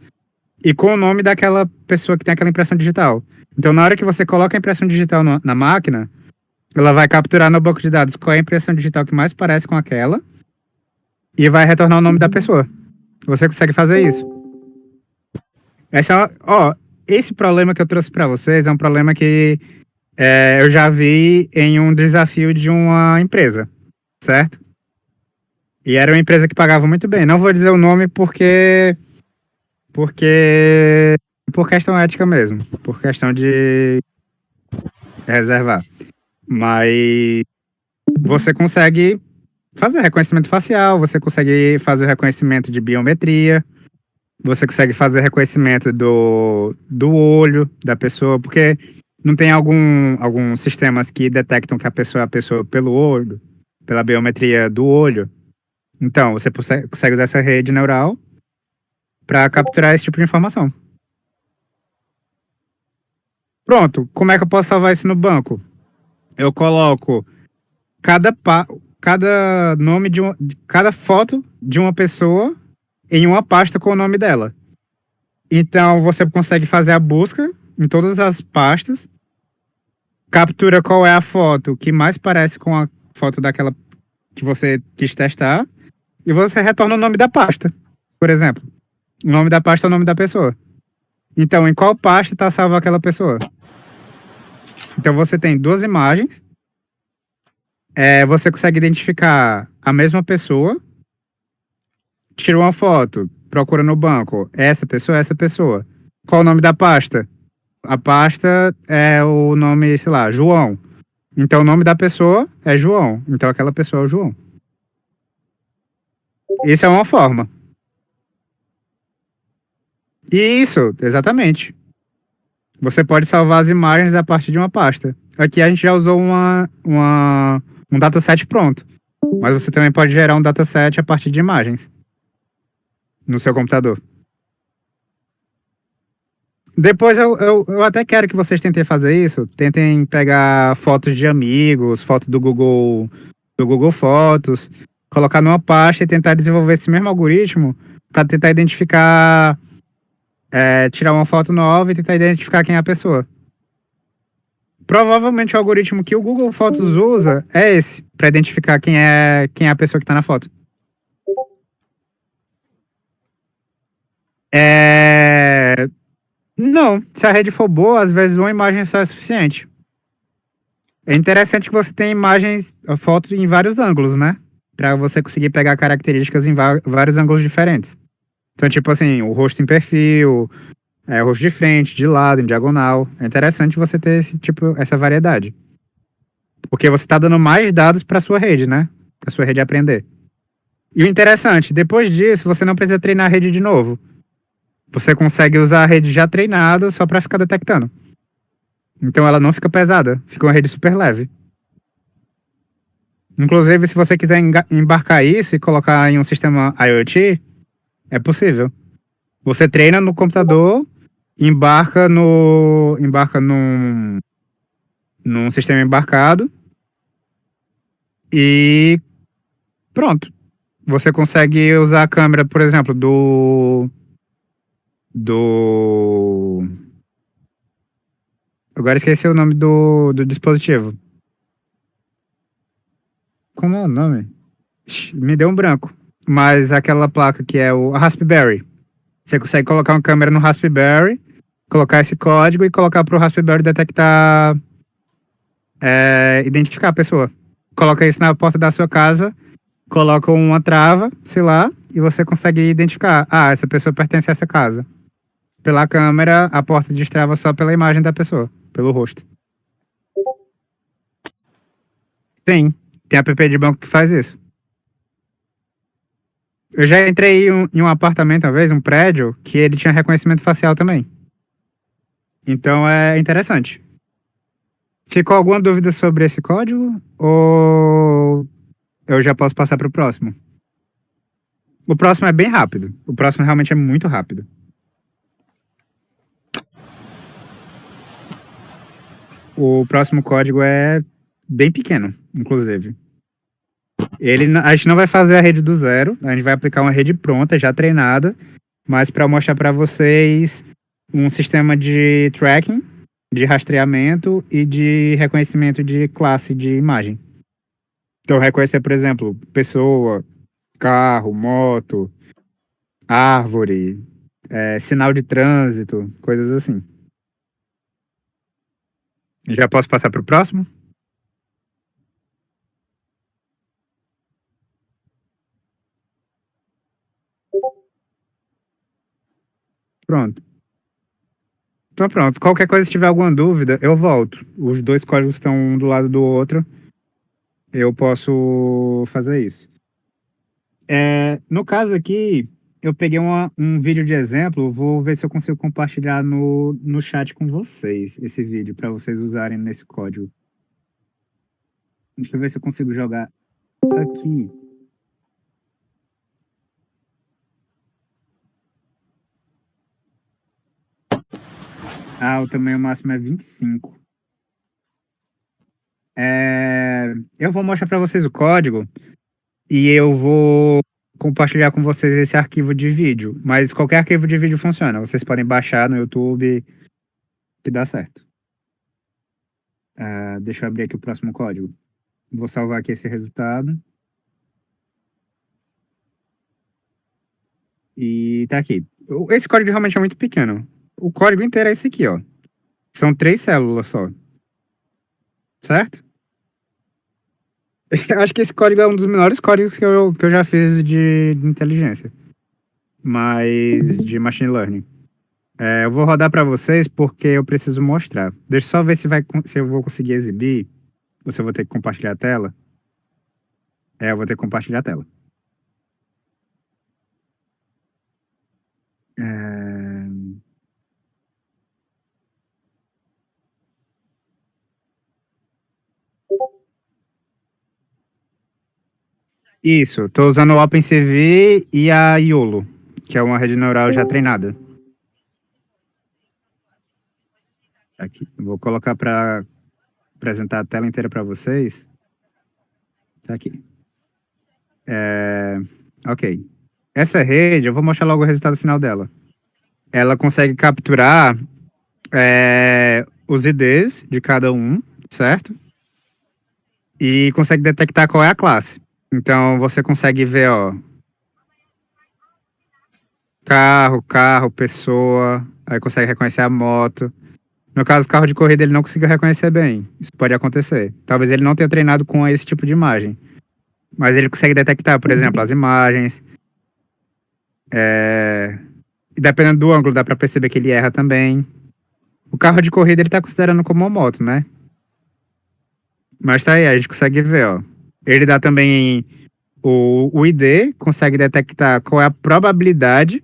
e com o nome daquela pessoa que tem aquela impressão digital. Então, na hora que você coloca a impressão digital na máquina, ela vai capturar no banco de dados qual é a impressão digital que mais parece com aquela e vai retornar o nome da pessoa. Você consegue fazer isso. Esse problema que eu trouxe para vocês é um problema que eu já vi em um desafio de uma empresa, certo? E era uma empresa que pagava muito bem. Não vou dizer o nome porque por questão ética mesmo, por questão de reservar. Mas você consegue fazer reconhecimento facial, você consegue fazer reconhecimento de biometria, você consegue fazer reconhecimento do olho da pessoa, porque não tem alguns sistemas que detectam que a pessoa é a pessoa pelo olho, pela biometria do olho. Então, você consegue usar essa rede neural para capturar esse tipo de informação. Pronto, como é que eu posso salvar isso no banco? Eu coloco cada nome cada foto de uma pessoa em uma pasta com o nome dela. Então você consegue fazer a busca em todas as pastas, captura qual é a foto que mais parece com a foto daquela que você quis testar e você retorna o nome da pasta, por exemplo. O nome da pasta é o nome da pessoa. Então, em qual pasta está salva aquela pessoa? Então você tem duas imagens. Você consegue identificar a mesma pessoa, tira uma foto, procura no banco, essa pessoa. Qual o nome da pasta? A pasta é o nome, sei lá, João. Então o nome da pessoa é João. Então aquela pessoa é o João. Isso é uma forma. Isso, exatamente. Você pode salvar as imagens a partir de uma pasta. Aqui a gente já usou um dataset pronto. Mas você também pode gerar um dataset a partir de imagens no seu computador. Depois eu até quero que vocês tentem fazer isso. Tentem pegar fotos de amigos, fotos do Google Fotos, colocar numa pasta e tentar desenvolver esse mesmo algoritmo para tentar identificar, tirar uma foto nova e tentar identificar quem é a pessoa. Provavelmente o algoritmo que o Google Fotos usa é esse, para identificar quem é a pessoa que está na foto. Não, se a rede for boa, às vezes uma imagem só é suficiente. É interessante que você tenha imagens, fotos em vários ângulos, né? Para você conseguir pegar características em vários ângulos diferentes. Então, tipo assim, o rosto em perfil, o rosto de frente, de lado, em diagonal. É interessante você ter essa variedade. Porque você está dando mais dados para sua rede, né? Para sua rede aprender. E o interessante, depois disso, você não precisa treinar a rede de novo. Você consegue usar a rede já treinada só para ficar detectando. Então ela não fica pesada, fica uma rede super leve. Inclusive, se você quiser embarcar isso e colocar em um sistema IoT, é possível. Você treina no computador, embarca num sistema embarcado e pronto. Você consegue usar a câmera, por exemplo, Agora esqueci o nome do dispositivo. Como é o nome? Me deu um branco. Mas aquela placa que é a Raspberry. Você consegue colocar uma câmera no Raspberry, colocar esse código e colocar pro Raspberry detectar, identificar a pessoa. Coloca isso na porta da sua casa, coloca uma trava, sei lá, e você consegue identificar. Ah, essa pessoa pertence a essa casa. Pela câmera, a porta destrava só pela imagem da pessoa, pelo rosto. Sim, tem app de banco que faz isso. Eu já entrei em um apartamento uma vez, um prédio, que ele tinha reconhecimento facial também. Então é interessante. Ficou alguma dúvida sobre esse código? Ou eu já posso passar para o próximo? O próximo é bem rápido. O próximo realmente é muito rápido. O próximo código é bem pequeno, inclusive. A gente não vai fazer a rede do zero, a gente vai aplicar uma rede pronta, já treinada, mas para mostrar para vocês um sistema de tracking de rastreamento e de reconhecimento de classe de imagem. Então, reconhecer, por exemplo, pessoa, carro, moto, árvore, sinal de trânsito, coisas assim. Já posso passar para o próximo? Pronto. Então pronto. Qualquer coisa, se tiver alguma dúvida, eu volto. Os dois códigos estão um do lado do outro. Eu posso fazer isso. No caso aqui, eu peguei um vídeo de exemplo. Vou ver se eu consigo compartilhar no chat com vocês esse vídeo para vocês usarem nesse código. Deixa eu ver se eu consigo jogar aqui. O tamanho máximo é 25. Eu vou mostrar para vocês o código e eu vou compartilhar com vocês esse arquivo de vídeo. Mas qualquer arquivo de vídeo funciona. Vocês podem baixar no YouTube que dá certo. Deixa eu abrir aqui o próximo código. Vou salvar aqui esse resultado. E tá aqui. Esse código realmente é muito pequeno. O código inteiro é esse aqui, ó. São 3 células só. Certo? Acho que esse código é um dos menores códigos que eu já fiz de inteligência. Mas de machine learning. Eu vou rodar para vocês porque eu preciso mostrar. Deixa eu só ver se eu vou conseguir exibir ou se eu vou ter que compartilhar a tela. Eu vou ter que compartilhar a tela. Isso, tô usando o OpenCV e a YOLO, que é uma rede neural já treinada. Aqui, vou colocar para apresentar a tela inteira para vocês. Tá aqui. Ok. Essa rede, eu vou mostrar logo o resultado final dela. Ela consegue capturar os IDs de cada um, certo? E consegue detectar qual é a classe. Então você consegue ver, ó, carro, pessoa, aí consegue reconhecer a moto. No caso, carro de corrida ele não conseguiu reconhecer bem. Isso pode acontecer. Talvez ele não tenha treinado com esse tipo de imagem. Mas ele consegue detectar, por exemplo, as imagens. E dependendo do ângulo, dá pra perceber que ele erra também. O carro de corrida ele tá considerando como uma moto, né? Mas tá aí, a gente consegue ver, ó. Ele dá também o ID, consegue detectar qual é a probabilidade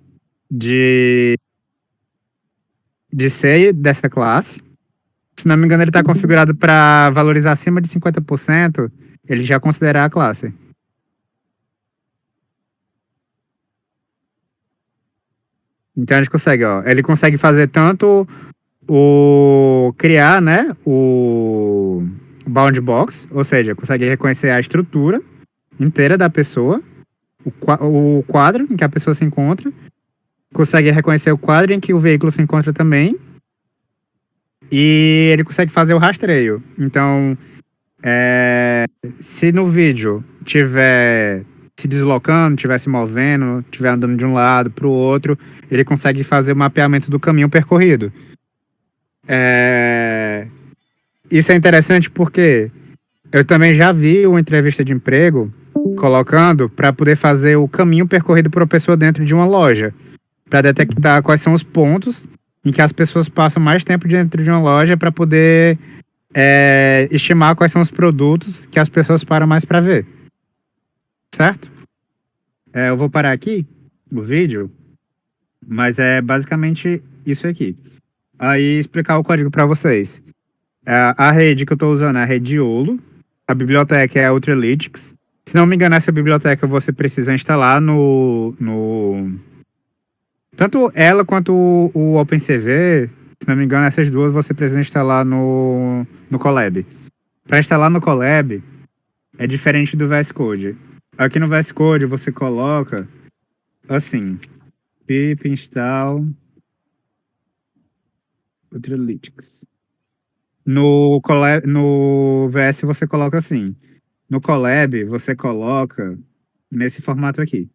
de ser dessa classe. Se não me engano, ele está configurado para valorizar acima de 50%, ele já considera a classe. Então a gente consegue, ó. Ele consegue fazer tanto criar, né? O bound box, ou seja, consegue reconhecer a estrutura inteira da pessoa, o quadro em que a pessoa se encontra, consegue reconhecer o quadro em que o veículo se encontra também, e ele consegue fazer o rastreio. Então, se no vídeo tiver se deslocando, tiver se movendo, tiver andando de um lado para o outro, ele consegue fazer o mapeamento do caminho percorrido. Isso é interessante porque eu também já vi uma entrevista de emprego colocando para poder fazer o caminho percorrido por uma pessoa dentro de uma loja, para detectar quais são os pontos em que as pessoas passam mais tempo dentro de uma loja para poder estimar quais são os produtos que as pessoas param mais para ver. Certo? Eu vou parar aqui o vídeo, mas é basicamente isso aqui. Aí explicar o código para vocês. A rede que eu estou usando é a rede YOLO. A biblioteca é a Ultralytics. Se não me engano, essa biblioteca você precisa instalar tanto ela quanto o OpenCV, se não me engano, essas duas você precisa instalar no Colab. Para instalar no Colab, é diferente do VS Code. Aqui no VS Code você coloca assim, pip install Ultralytics. No VS você coloca assim. No Colab você coloca nesse formato aqui,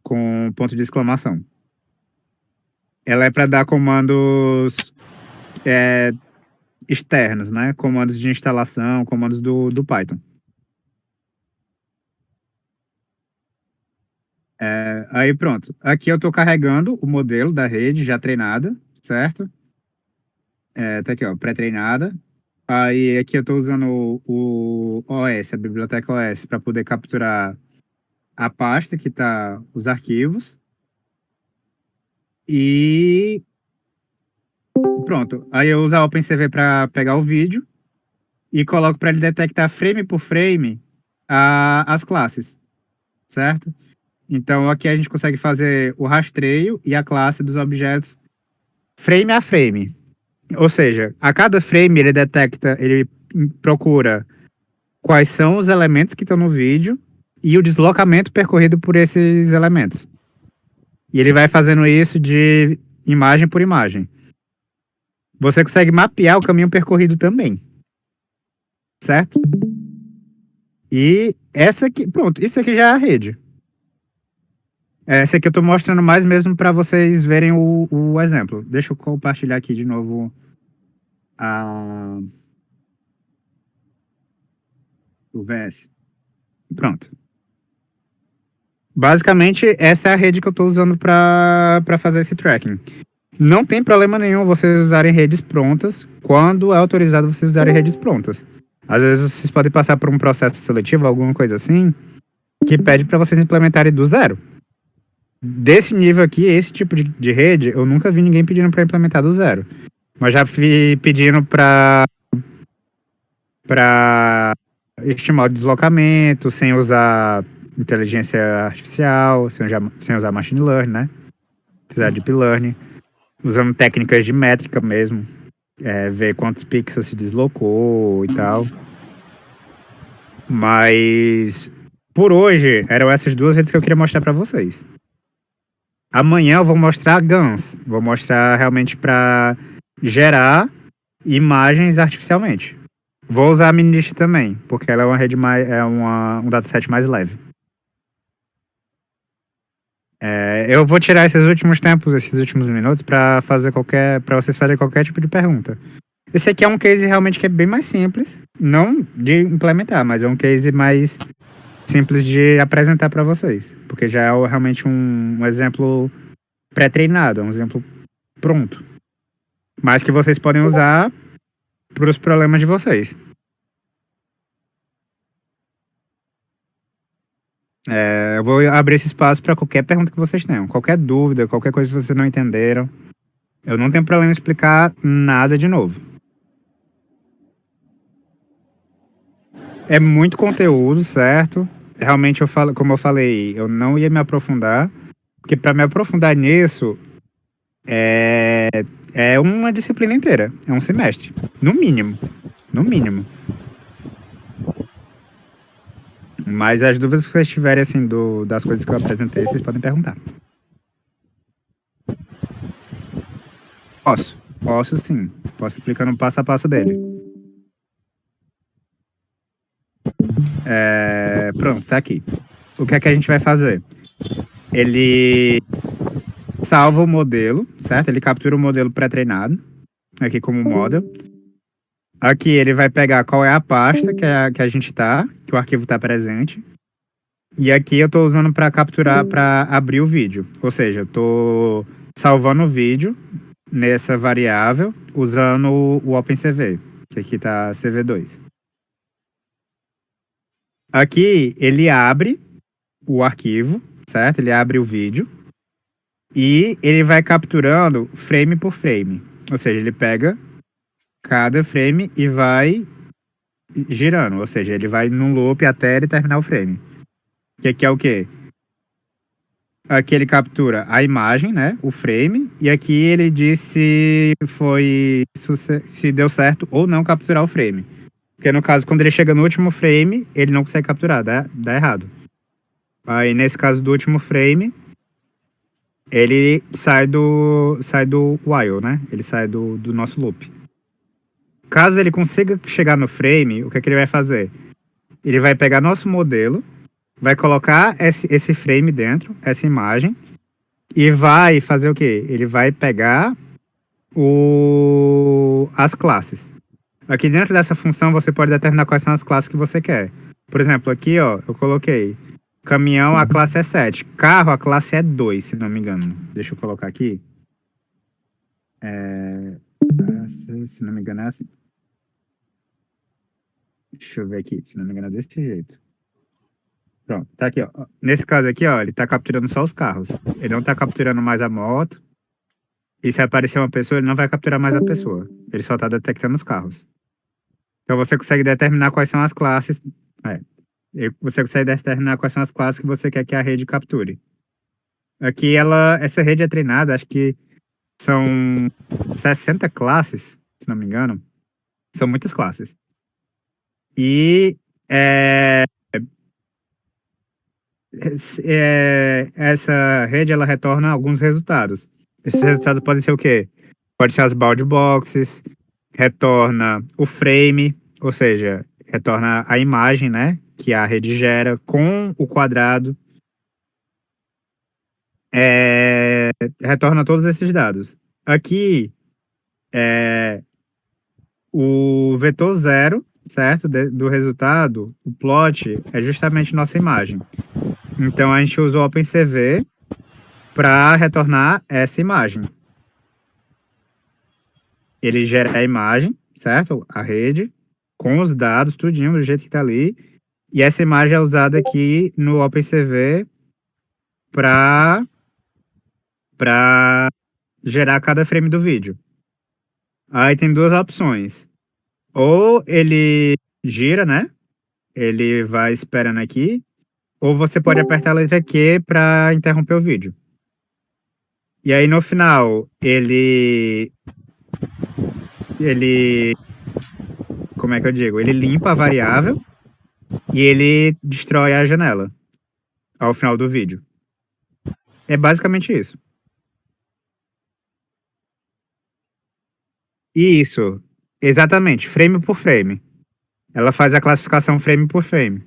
com ponto de exclamação. Ela é para dar comandos externos, né? Comandos de instalação, comandos do Python. Aí pronto. Aqui eu estou carregando o modelo da rede já treinada, certo? Tá aqui, ó, pré-treinada. Aí aqui eu estou usando o OS, a biblioteca OS, para poder capturar a pasta que tá os arquivos. E pronto. Aí eu uso a OpenCV para pegar o vídeo e coloco para ele detectar frame por frame as classes, certo? Então aqui a gente consegue fazer o rastreio e a classe dos objetos frame a frame. Ou seja, a cada frame ele detecta, ele procura quais são os elementos que estão no vídeo e o deslocamento percorrido por esses elementos. E ele vai fazendo isso de imagem por imagem. Você consegue mapear o caminho percorrido também. Certo? E essa aqui, pronto, isso aqui já é a rede. Essa aqui eu tô mostrando mais mesmo para vocês verem o exemplo. Deixa eu compartilhar aqui de novo o VS. Pronto. Basicamente, essa é a rede que eu estou usando para fazer esse tracking. Não tem problema nenhum vocês usarem redes prontas quando é autorizado vocês usarem redes prontas. Às vezes vocês podem passar por um processo seletivo, alguma coisa assim, que pede para vocês implementarem do zero. Desse nível aqui, esse tipo de rede, eu nunca vi ninguém pedindo para implementar do zero. Mas já vi pedindo para estimar o deslocamento, sem usar inteligência artificial, sem usar machine learning, né? Usar deep learning, usando técnicas de métrica mesmo, ver quantos pixels se deslocou e tal. Mas por hoje eram essas duas redes que eu queria mostrar para vocês. Amanhã eu vou mostrar GANs, vou mostrar realmente para gerar imagens artificialmente. Vou usar a Minish também, porque ela é uma rede mais, um dataset mais leve. Eu vou tirar esses últimos tempos, esses últimos minutos, para vocês fazerem qualquer tipo de pergunta. Esse aqui é um case realmente que é bem mais simples, não de implementar, mas é um case mais simples de apresentar para vocês, porque já é realmente um exemplo pré-treinado, é um exemplo pronto, mas que vocês podem usar para os problemas de vocês. Eu vou abrir esse espaço para qualquer pergunta que vocês tenham, qualquer dúvida, qualquer coisa que vocês não entenderam. Eu não tenho problema em explicar nada de novo. É muito conteúdo, certo? Realmente como eu falei, eu não ia me aprofundar, porque para me aprofundar nisso é uma disciplina inteira, é um semestre, no mínimo, no mínimo. Mas as dúvidas que vocês tiverem assim das coisas que eu apresentei, vocês podem perguntar. Posso sim. Posso explicar no passo a passo dele. Pronto, tá aqui. O que é que a gente vai fazer? Ele salva o modelo, certo? Ele captura o modelo pré-treinado, aqui como model. Aqui ele vai pegar qual é a pasta que a gente tá, que o arquivo tá presente. E aqui eu tô usando para capturar, para abrir o vídeo. Ou seja, eu tô salvando o vídeo nessa variável usando o OpenCV, que aqui tá CV2. Aqui ele abre o arquivo, certo? Ele abre o vídeo e ele vai capturando frame por frame. Ou seja, ele pega cada frame e vai girando. Ou seja, ele vai num loop até ele terminar o frame. Que aqui é o quê? Aqui ele captura a imagem, né? O frame. E aqui ele diz se deu certo ou não capturar o frame. Porque no caso, quando ele chega no último frame, ele não consegue capturar, dá errado. Aí nesse caso do último frame, ele sai do while, né? Ele sai do nosso loop. Caso ele consiga chegar no frame, o que é que ele vai fazer? Ele vai pegar nosso modelo, vai colocar esse frame dentro, essa imagem, e vai fazer o quê? Ele vai pegar as classes. Aqui dentro dessa função você pode determinar quais são as classes que você quer. Por exemplo, aqui ó, eu coloquei caminhão, a classe é 7. Carro, a classe é 2, se não me engano. Deixa eu colocar aqui. Se não me engano é assim. Deixa eu ver aqui, se não me engano é desse jeito. Pronto, tá aqui, ó. Nesse caso aqui, ó, ele tá capturando só os carros. Ele não tá capturando mais a moto. E se aparecer uma pessoa, ele não vai capturar mais a pessoa. Ele só tá detectando os carros. Então você consegue determinar quais são as classes. Você consegue determinar quais são as classes que você quer que a rede capture. Aqui essa rede é treinada, acho que são 60 classes, se não me engano. São muitas classes. E essa rede ela retorna alguns resultados. Esses resultados podem ser o quê? Pode ser as bound boxes, retorna o frame, ou seja, retorna a imagem, né, que a rede gera com o quadrado. Retorna todos esses dados. Aqui, o vetor zero, certo, do resultado, o plot, é justamente nossa imagem. Então, a gente usa o OpenCV para retornar essa imagem. Ele gera a imagem, certo? A rede, com os dados, tudinho, do jeito que tá ali. E essa imagem é usada aqui no OpenCV para gerar cada frame do vídeo. Aí tem duas opções. Ou ele gira, né? Ele vai esperando aqui. Ou você pode apertar a letra Q para interromper o vídeo. E aí no final, como é que eu digo? Ele limpa a variável e ele destrói a janela ao final do vídeo. É basicamente isso. Isso, exatamente, frame por frame. Ela faz a classificação frame por frame.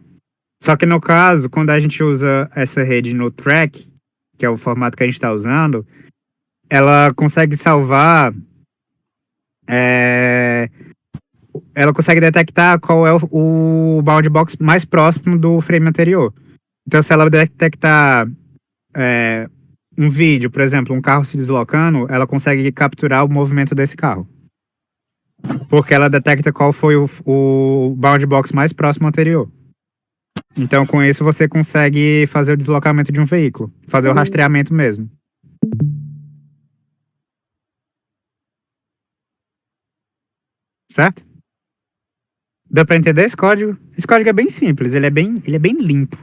Só que no caso, quando a gente usa essa rede no track, que é o formato que a gente está usando, ela consegue salvar. Ela consegue detectar qual é o bound box mais próximo do frame anterior. Então, se ela detectar um vídeo, por exemplo, um carro se deslocando, ela consegue capturar o movimento desse carro. Porque ela detecta qual foi o bound box mais próximo anterior. Então, com isso, você consegue fazer o deslocamento de um veículo, fazer o rastreamento mesmo. Certo? Dá pra entender esse código? Esse código é bem simples, ele é bem limpo.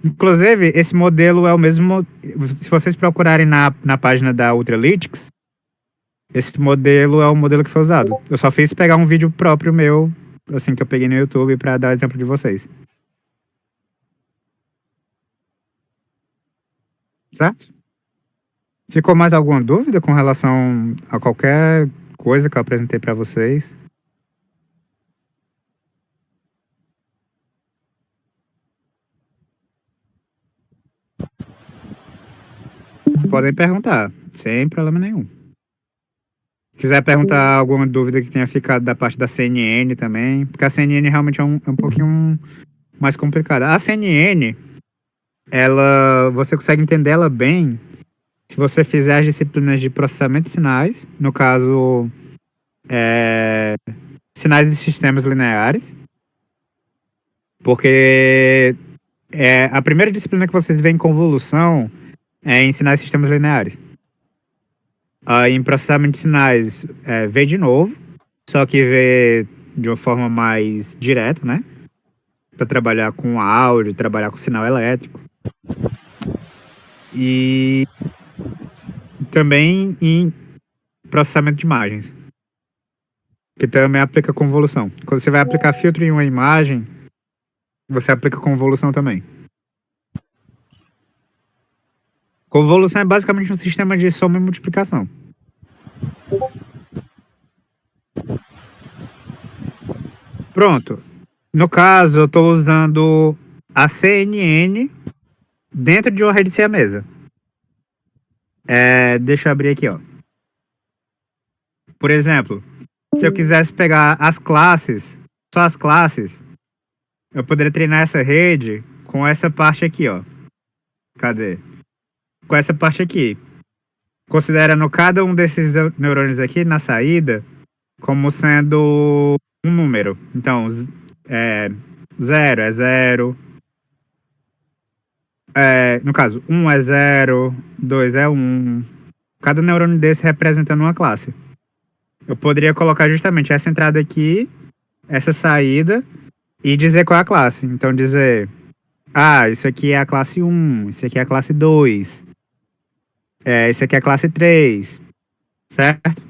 Inclusive, esse modelo é o mesmo. Se vocês procurarem na página da Ultralytics, esse modelo é o modelo que foi usado. Eu só fiz pegar um vídeo próprio meu, assim, que eu peguei no YouTube pra dar exemplo de vocês. Certo? Ficou mais alguma dúvida com relação a qualquer coisa que eu apresentei pra vocês? Podem perguntar, sem problema nenhum. Quiser perguntar alguma dúvida que tenha ficado da parte da CNN também, porque a CNN realmente é um pouquinho mais complicada. A CNN, você consegue entender ela bem se você fizer as disciplinas de processamento de sinais, no caso, sinais de sistemas lineares, porque a primeira disciplina que vocês veem convolução é em sinais de sistemas lineares. Aí em processamento de sinais, vê de novo, só que vê de uma forma mais direta, né? Para trabalhar com áudio, trabalhar com sinal elétrico. E também em processamento de imagens, que também aplica convolução. Quando você vai aplicar filtro em uma imagem, você aplica convolução também. Convolução é basicamente um sistema de soma e multiplicação. Pronto. No caso, eu estou usando a CNN dentro de uma rede siamesa. Deixa eu abrir aqui, ó. Por exemplo, se eu quisesse pegar as classes, só as classes, eu poderia treinar essa rede com essa parte aqui, ó. Cadê? Com essa parte aqui. Considerando cada um desses neurônios aqui na saída como sendo um número. Então, 0 é 0. No caso, 1 é 0, 2 é 1. Cada neurônio desse representando uma classe. Eu poderia colocar justamente essa entrada aqui, essa saída, e dizer qual é a classe. Então dizer, isso aqui é a classe 1, isso aqui é a classe 2, isso aqui é a classe 3, certo?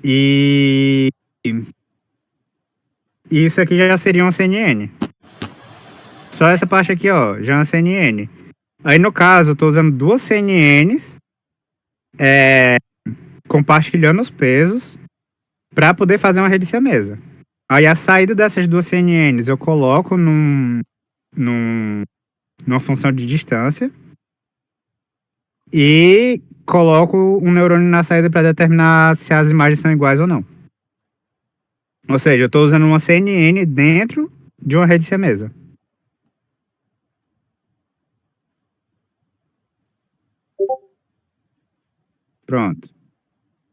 E isso aqui já seria uma CNN. Só essa parte aqui, ó, já é uma CNN. Aí no caso, eu tô usando duas CNNs, compartilhando os pesos, para poder fazer uma rede siamesa. Aí a saída dessas duas CNNs eu coloco numa função de distância e coloco um neurônio na saída para determinar se as imagens são iguais ou não. Ou seja, eu estou usando uma CNN dentro de uma rede siamesa. Pronto.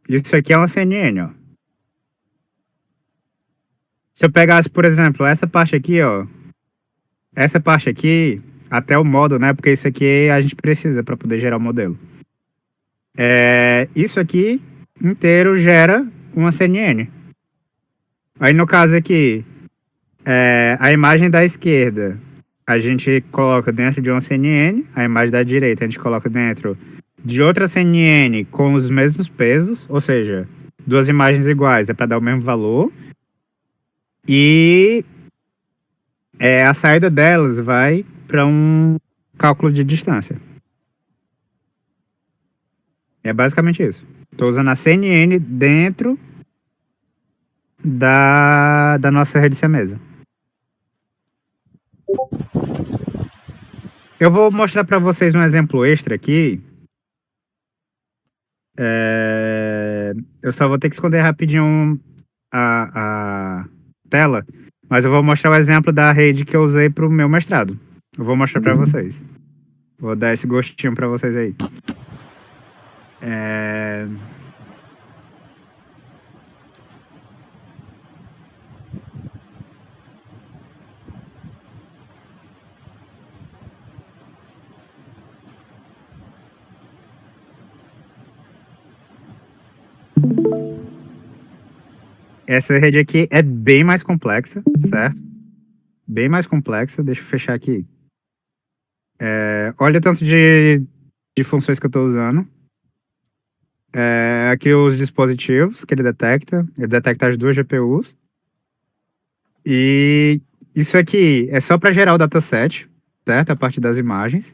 Isso aqui é uma CNN, ó. Se eu pegasse, por exemplo, essa parte aqui, ó. Essa parte aqui, até o modo, né? Porque isso aqui a gente precisa para poder gerar o modelo. Isso aqui inteiro gera uma CNN. Aí no caso aqui, a imagem da esquerda a gente coloca dentro de uma CNN, a imagem da direita a gente coloca dentro de outra CNN com os mesmos pesos, ou seja, duas imagens iguais é para dar o mesmo valor. E a saída delas vai para um cálculo de distância. É basicamente isso. Estou usando a CNN dentro da nossa rede siamesa. Eu vou mostrar para vocês um exemplo extra aqui. Eu só vou ter que esconder rapidinho a tela, mas eu vou mostrar o exemplo da rede que eu usei para o meu mestrado. Eu vou mostrar para vocês. Vou dar esse gostinho para vocês aí. Essa rede aqui é bem mais complexa, certo? Bem mais complexa. Deixa eu fechar aqui. Olha o tanto de funções que eu estou usando. Aqui os dispositivos que ele detecta. Ele detecta as duas GPUs. E isso aqui é só para gerar o dataset, certo? A partir das imagens.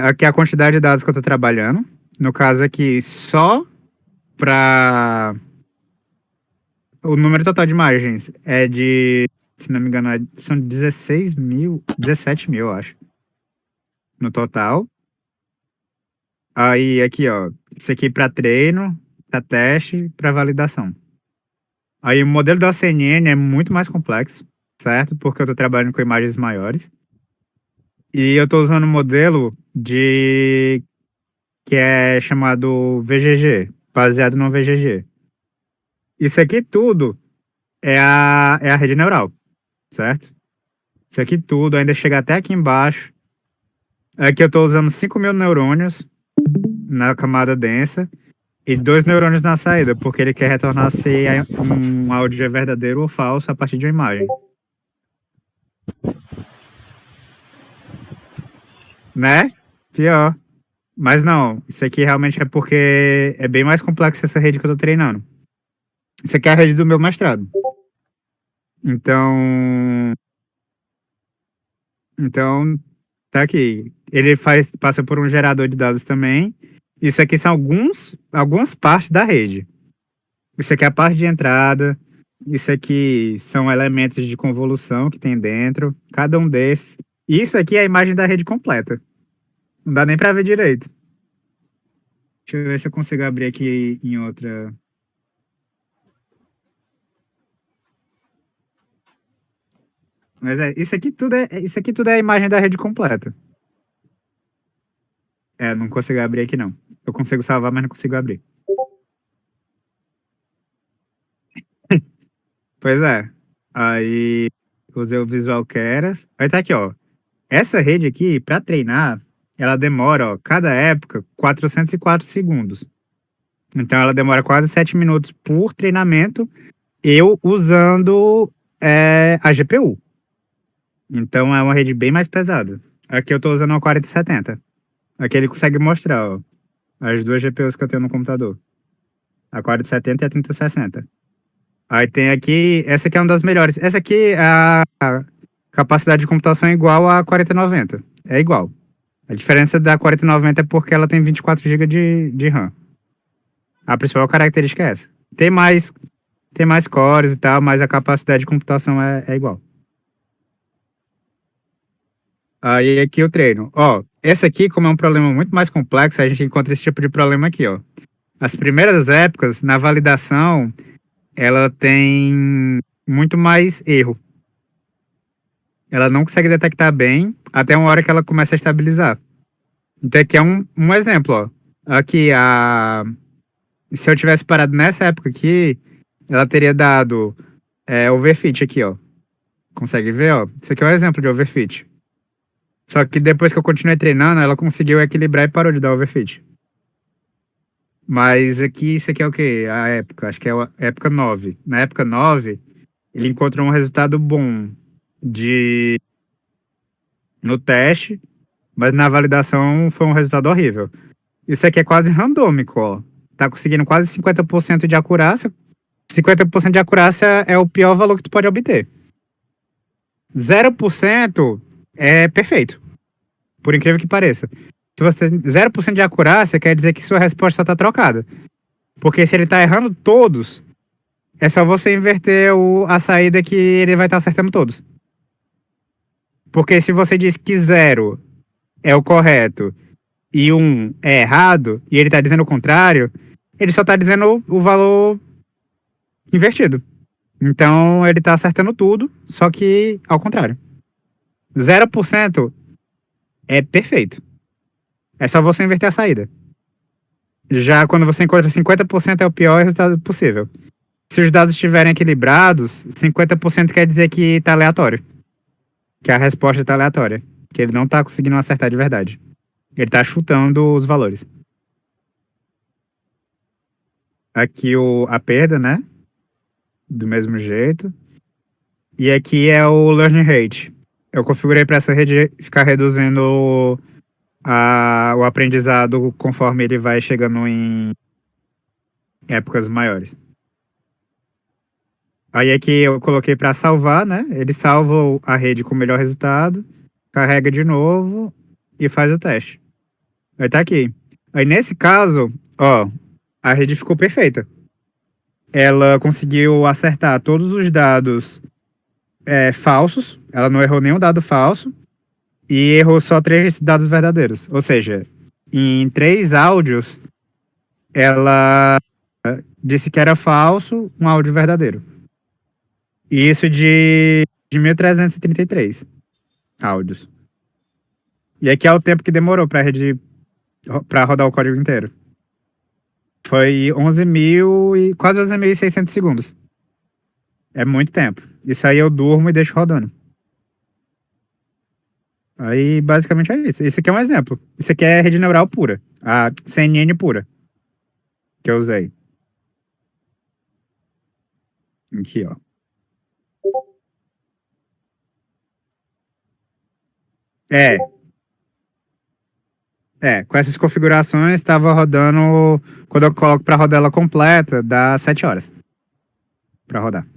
Aqui é a quantidade de dados que eu estou trabalhando. No caso aqui, só para... O número total de imagens é de, se não me engano, são 17 mil, eu acho, no total. Aí aqui, ó, isso aqui para treino, para teste, para validação. Aí o modelo da CNN é muito mais complexo, certo? Porque eu estou trabalhando com imagens maiores. E eu estou usando um modelo que é chamado VGG, baseado no VGG. Isso aqui tudo é a rede neural, certo? Isso aqui tudo ainda chega até aqui embaixo. Aqui eu estou usando 5.000 neurônios na camada densa e 2 neurônios na saída, porque ele quer retornar se um áudio é verdadeiro ou falso a partir de uma imagem. Né? Pior. Mas não, isso aqui realmente é porque é bem mais complexa essa rede que eu tô treinando. Isso aqui é a rede do meu mestrado. Então, tá aqui. Ele passa por um gerador de dados também. Isso aqui são algumas partes da rede. Isso aqui é a parte de entrada. Isso aqui são elementos de convolução que tem dentro. Cada um desses. Isso aqui é a imagem da rede completa. Não dá nem pra ver direito. Deixa eu ver se eu consigo abrir aqui em outra. Mas isso aqui tudo é a imagem da rede completa. É, não consigo abrir aqui não. Eu consigo salvar, mas não consigo abrir. Pois é. Aí usei o Visual Keras. Aí tá aqui, ó. Essa rede aqui, pra treinar, ela demora, ó, cada época, 404 segundos. Então ela demora quase 7 minutos por treinamento, eu usando a GPU. Então é uma rede bem mais pesada. Aqui eu tô usando uma 4070. Aqui ele consegue mostrar, ó, as duas GPUs que eu tenho no computador. A 4070 e a 3060. Aí tem aqui, essa aqui é uma das melhores. Essa aqui, a capacidade de computação é igual a 4090. É igual. A diferença da 4090 é porque ela tem 24 GB de RAM. A principal característica é essa. Tem mais cores e tal, mas a capacidade de computação é igual. Aí aqui eu treino. Ó, esse aqui, como é um problema muito mais complexo, a gente encontra esse tipo de problema aqui, ó. As primeiras épocas, na validação, ela tem muito mais erro. Ela não consegue detectar bem até uma hora que ela começa a estabilizar. Então aqui é um exemplo, ó. Aqui, se eu tivesse parado nessa época aqui, ela teria dado overfit aqui, ó. Consegue ver, ó? Isso aqui é um exemplo de overfit. Só que depois que eu continuei treinando, ela conseguiu equilibrar e parou de dar overfit. Mas aqui, isso aqui é o quê? A época, acho que é a época 9. Na época 9, ele encontrou um resultado bom no teste, mas na validação foi um resultado horrível. Isso aqui é quase randômico, ó. Tá conseguindo quase 50% de acurácia. 50% de acurácia é o pior valor que tu pode obter. 0% é perfeito. Por incrível que pareça. Se você 0% de acurácia, quer dizer que sua resposta está trocada. Porque se ele tá errando todos, é só você inverter a saída que ele vai estar acertando todos. Porque se você diz que 0 é o correto e 1 é errado, e ele tá dizendo o contrário, ele só tá dizendo o valor invertido. Então ele tá acertando tudo, só que ao contrário. 0% é perfeito. É só você inverter a saída. Já quando você encontra 50% é o pior resultado possível. Se os dados estiverem equilibrados, 50% quer dizer que tá aleatório. Que a resposta tá aleatória. Que ele não tá conseguindo acertar de verdade. Ele tá chutando os valores. Aqui a perda, né? Do mesmo jeito. E aqui é o learning rate. Eu configurei para essa rede ficar reduzindo o aprendizado conforme ele vai chegando em épocas maiores. Aí aqui eu coloquei para salvar, né? Ele salva a rede com o melhor resultado, carrega de novo e faz o teste. Aí tá aqui. Aí nesse caso, ó, a rede ficou perfeita. Ela conseguiu acertar todos os dados falsos, ela não errou nenhum dado falso e errou só 3 dados verdadeiros. Ou seja, em 3 áudios, ela disse que era falso um áudio verdadeiro. E isso de 1333 áudios. E aqui é o tempo que demorou para rodar o código inteiro. Foi 11.000 e quase 11.600 segundos. É muito tempo. Isso aí eu durmo e deixo rodando. Aí basicamente é isso. Isso aqui é um exemplo. Isso aqui é rede neural pura. A CNN pura. Que eu usei. Aqui, ó. É, com essas configurações estava rodando. Quando eu coloco para rodar ela completa, dá 7 horas para rodar.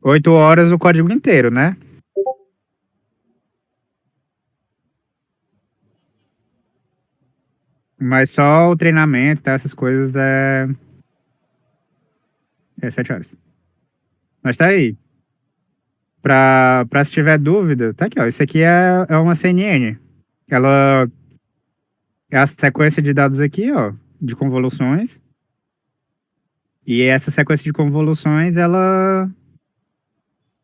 8 horas o código inteiro, né? Mas só o treinamento, tá? Essas coisas é 7 horas. Mas tá aí. Pra se tiver dúvida, tá aqui, ó. Isso aqui é uma CNN. Ela é a sequência de dados aqui, ó, de convoluções. E essa sequência de convoluções, ela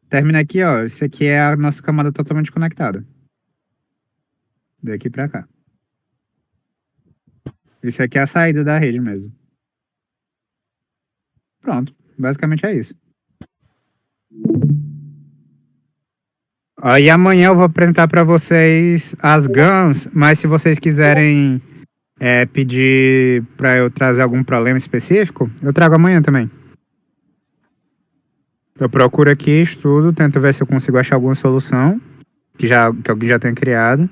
termina aqui, ó. Isso aqui é a nossa camada totalmente conectada. Daqui pra cá. Isso aqui é a saída da rede mesmo. Pronto. Basicamente é isso. Aí amanhã eu vou apresentar pra vocês as GANs, mas se vocês quiserem pedir pra eu trazer algum problema específico, eu trago amanhã também. Eu procuro aqui, estudo, tento ver se eu consigo achar alguma solução que alguém já tenha criado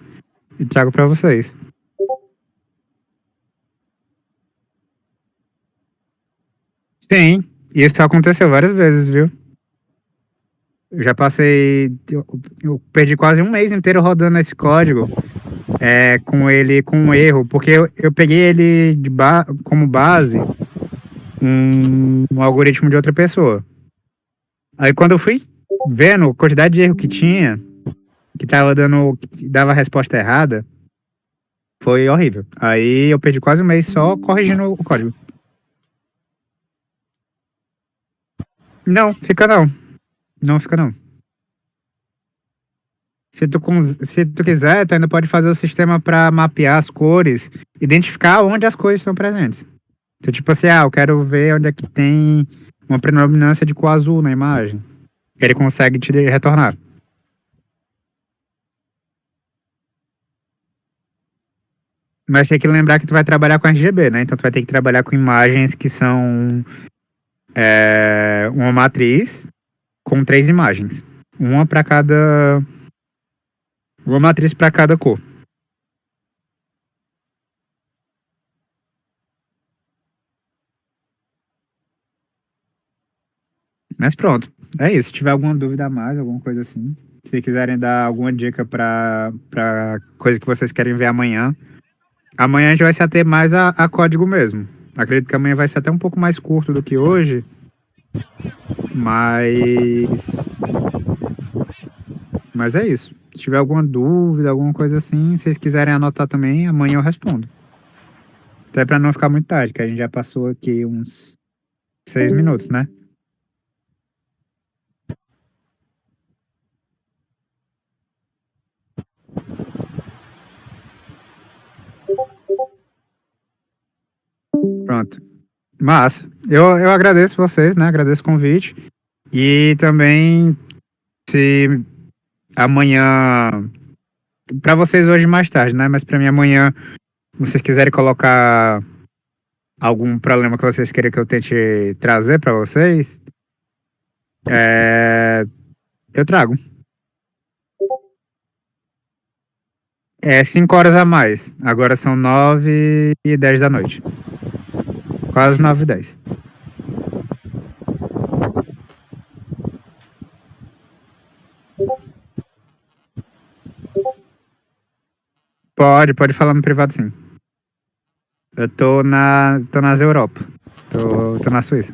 e trago pra vocês. Sim, isso aconteceu várias vezes, viu? Eu já passei. Eu perdi quase um mês inteiro rodando esse código com ele com um erro, porque eu peguei ele como base um algoritmo de outra pessoa. Aí quando eu fui vendo a quantidade de erro que tinha, que dava a resposta errada, foi horrível. Aí eu perdi quase um mês só corrigindo o código. Não, fica não. Não fica não. Se tu quiser, tu ainda pode fazer o sistema para mapear as cores, identificar onde as cores estão presentes. Então, tipo assim, eu quero ver onde é que tem uma predominância de cor azul na imagem. Ele consegue te retornar. Mas tem que lembrar que tu vai trabalhar com RGB, né? Então tu vai ter que trabalhar com imagens que são uma matriz com 3 imagens. Uma para cada. Uma matriz para cada cor. Mas pronto, é isso. Se tiver alguma dúvida a mais, alguma coisa assim, se quiserem dar alguma dica pra coisa que vocês querem ver amanhã, amanhã a gente vai se ater mais a código mesmo. Acredito que amanhã vai ser até um pouco mais curto do que hoje, mas. Mas é isso. Se tiver alguma dúvida, alguma coisa assim, se vocês quiserem anotar também, amanhã eu respondo. Até pra não ficar muito tarde, que a gente já passou aqui uns 6 minutos, né? Pronto. Mas eu agradeço vocês, né? Agradeço o convite. E também, se amanhã, pra vocês hoje mais tarde, né? Mas pra mim amanhã, vocês quiserem colocar algum problema que vocês queiram que eu tente trazer pra vocês, eu trago. É 5 horas a mais. Agora são 9h10 da noite. Quase 9h10. Pode falar no privado sim. Eu tô nas Europa. Tô na Suíça.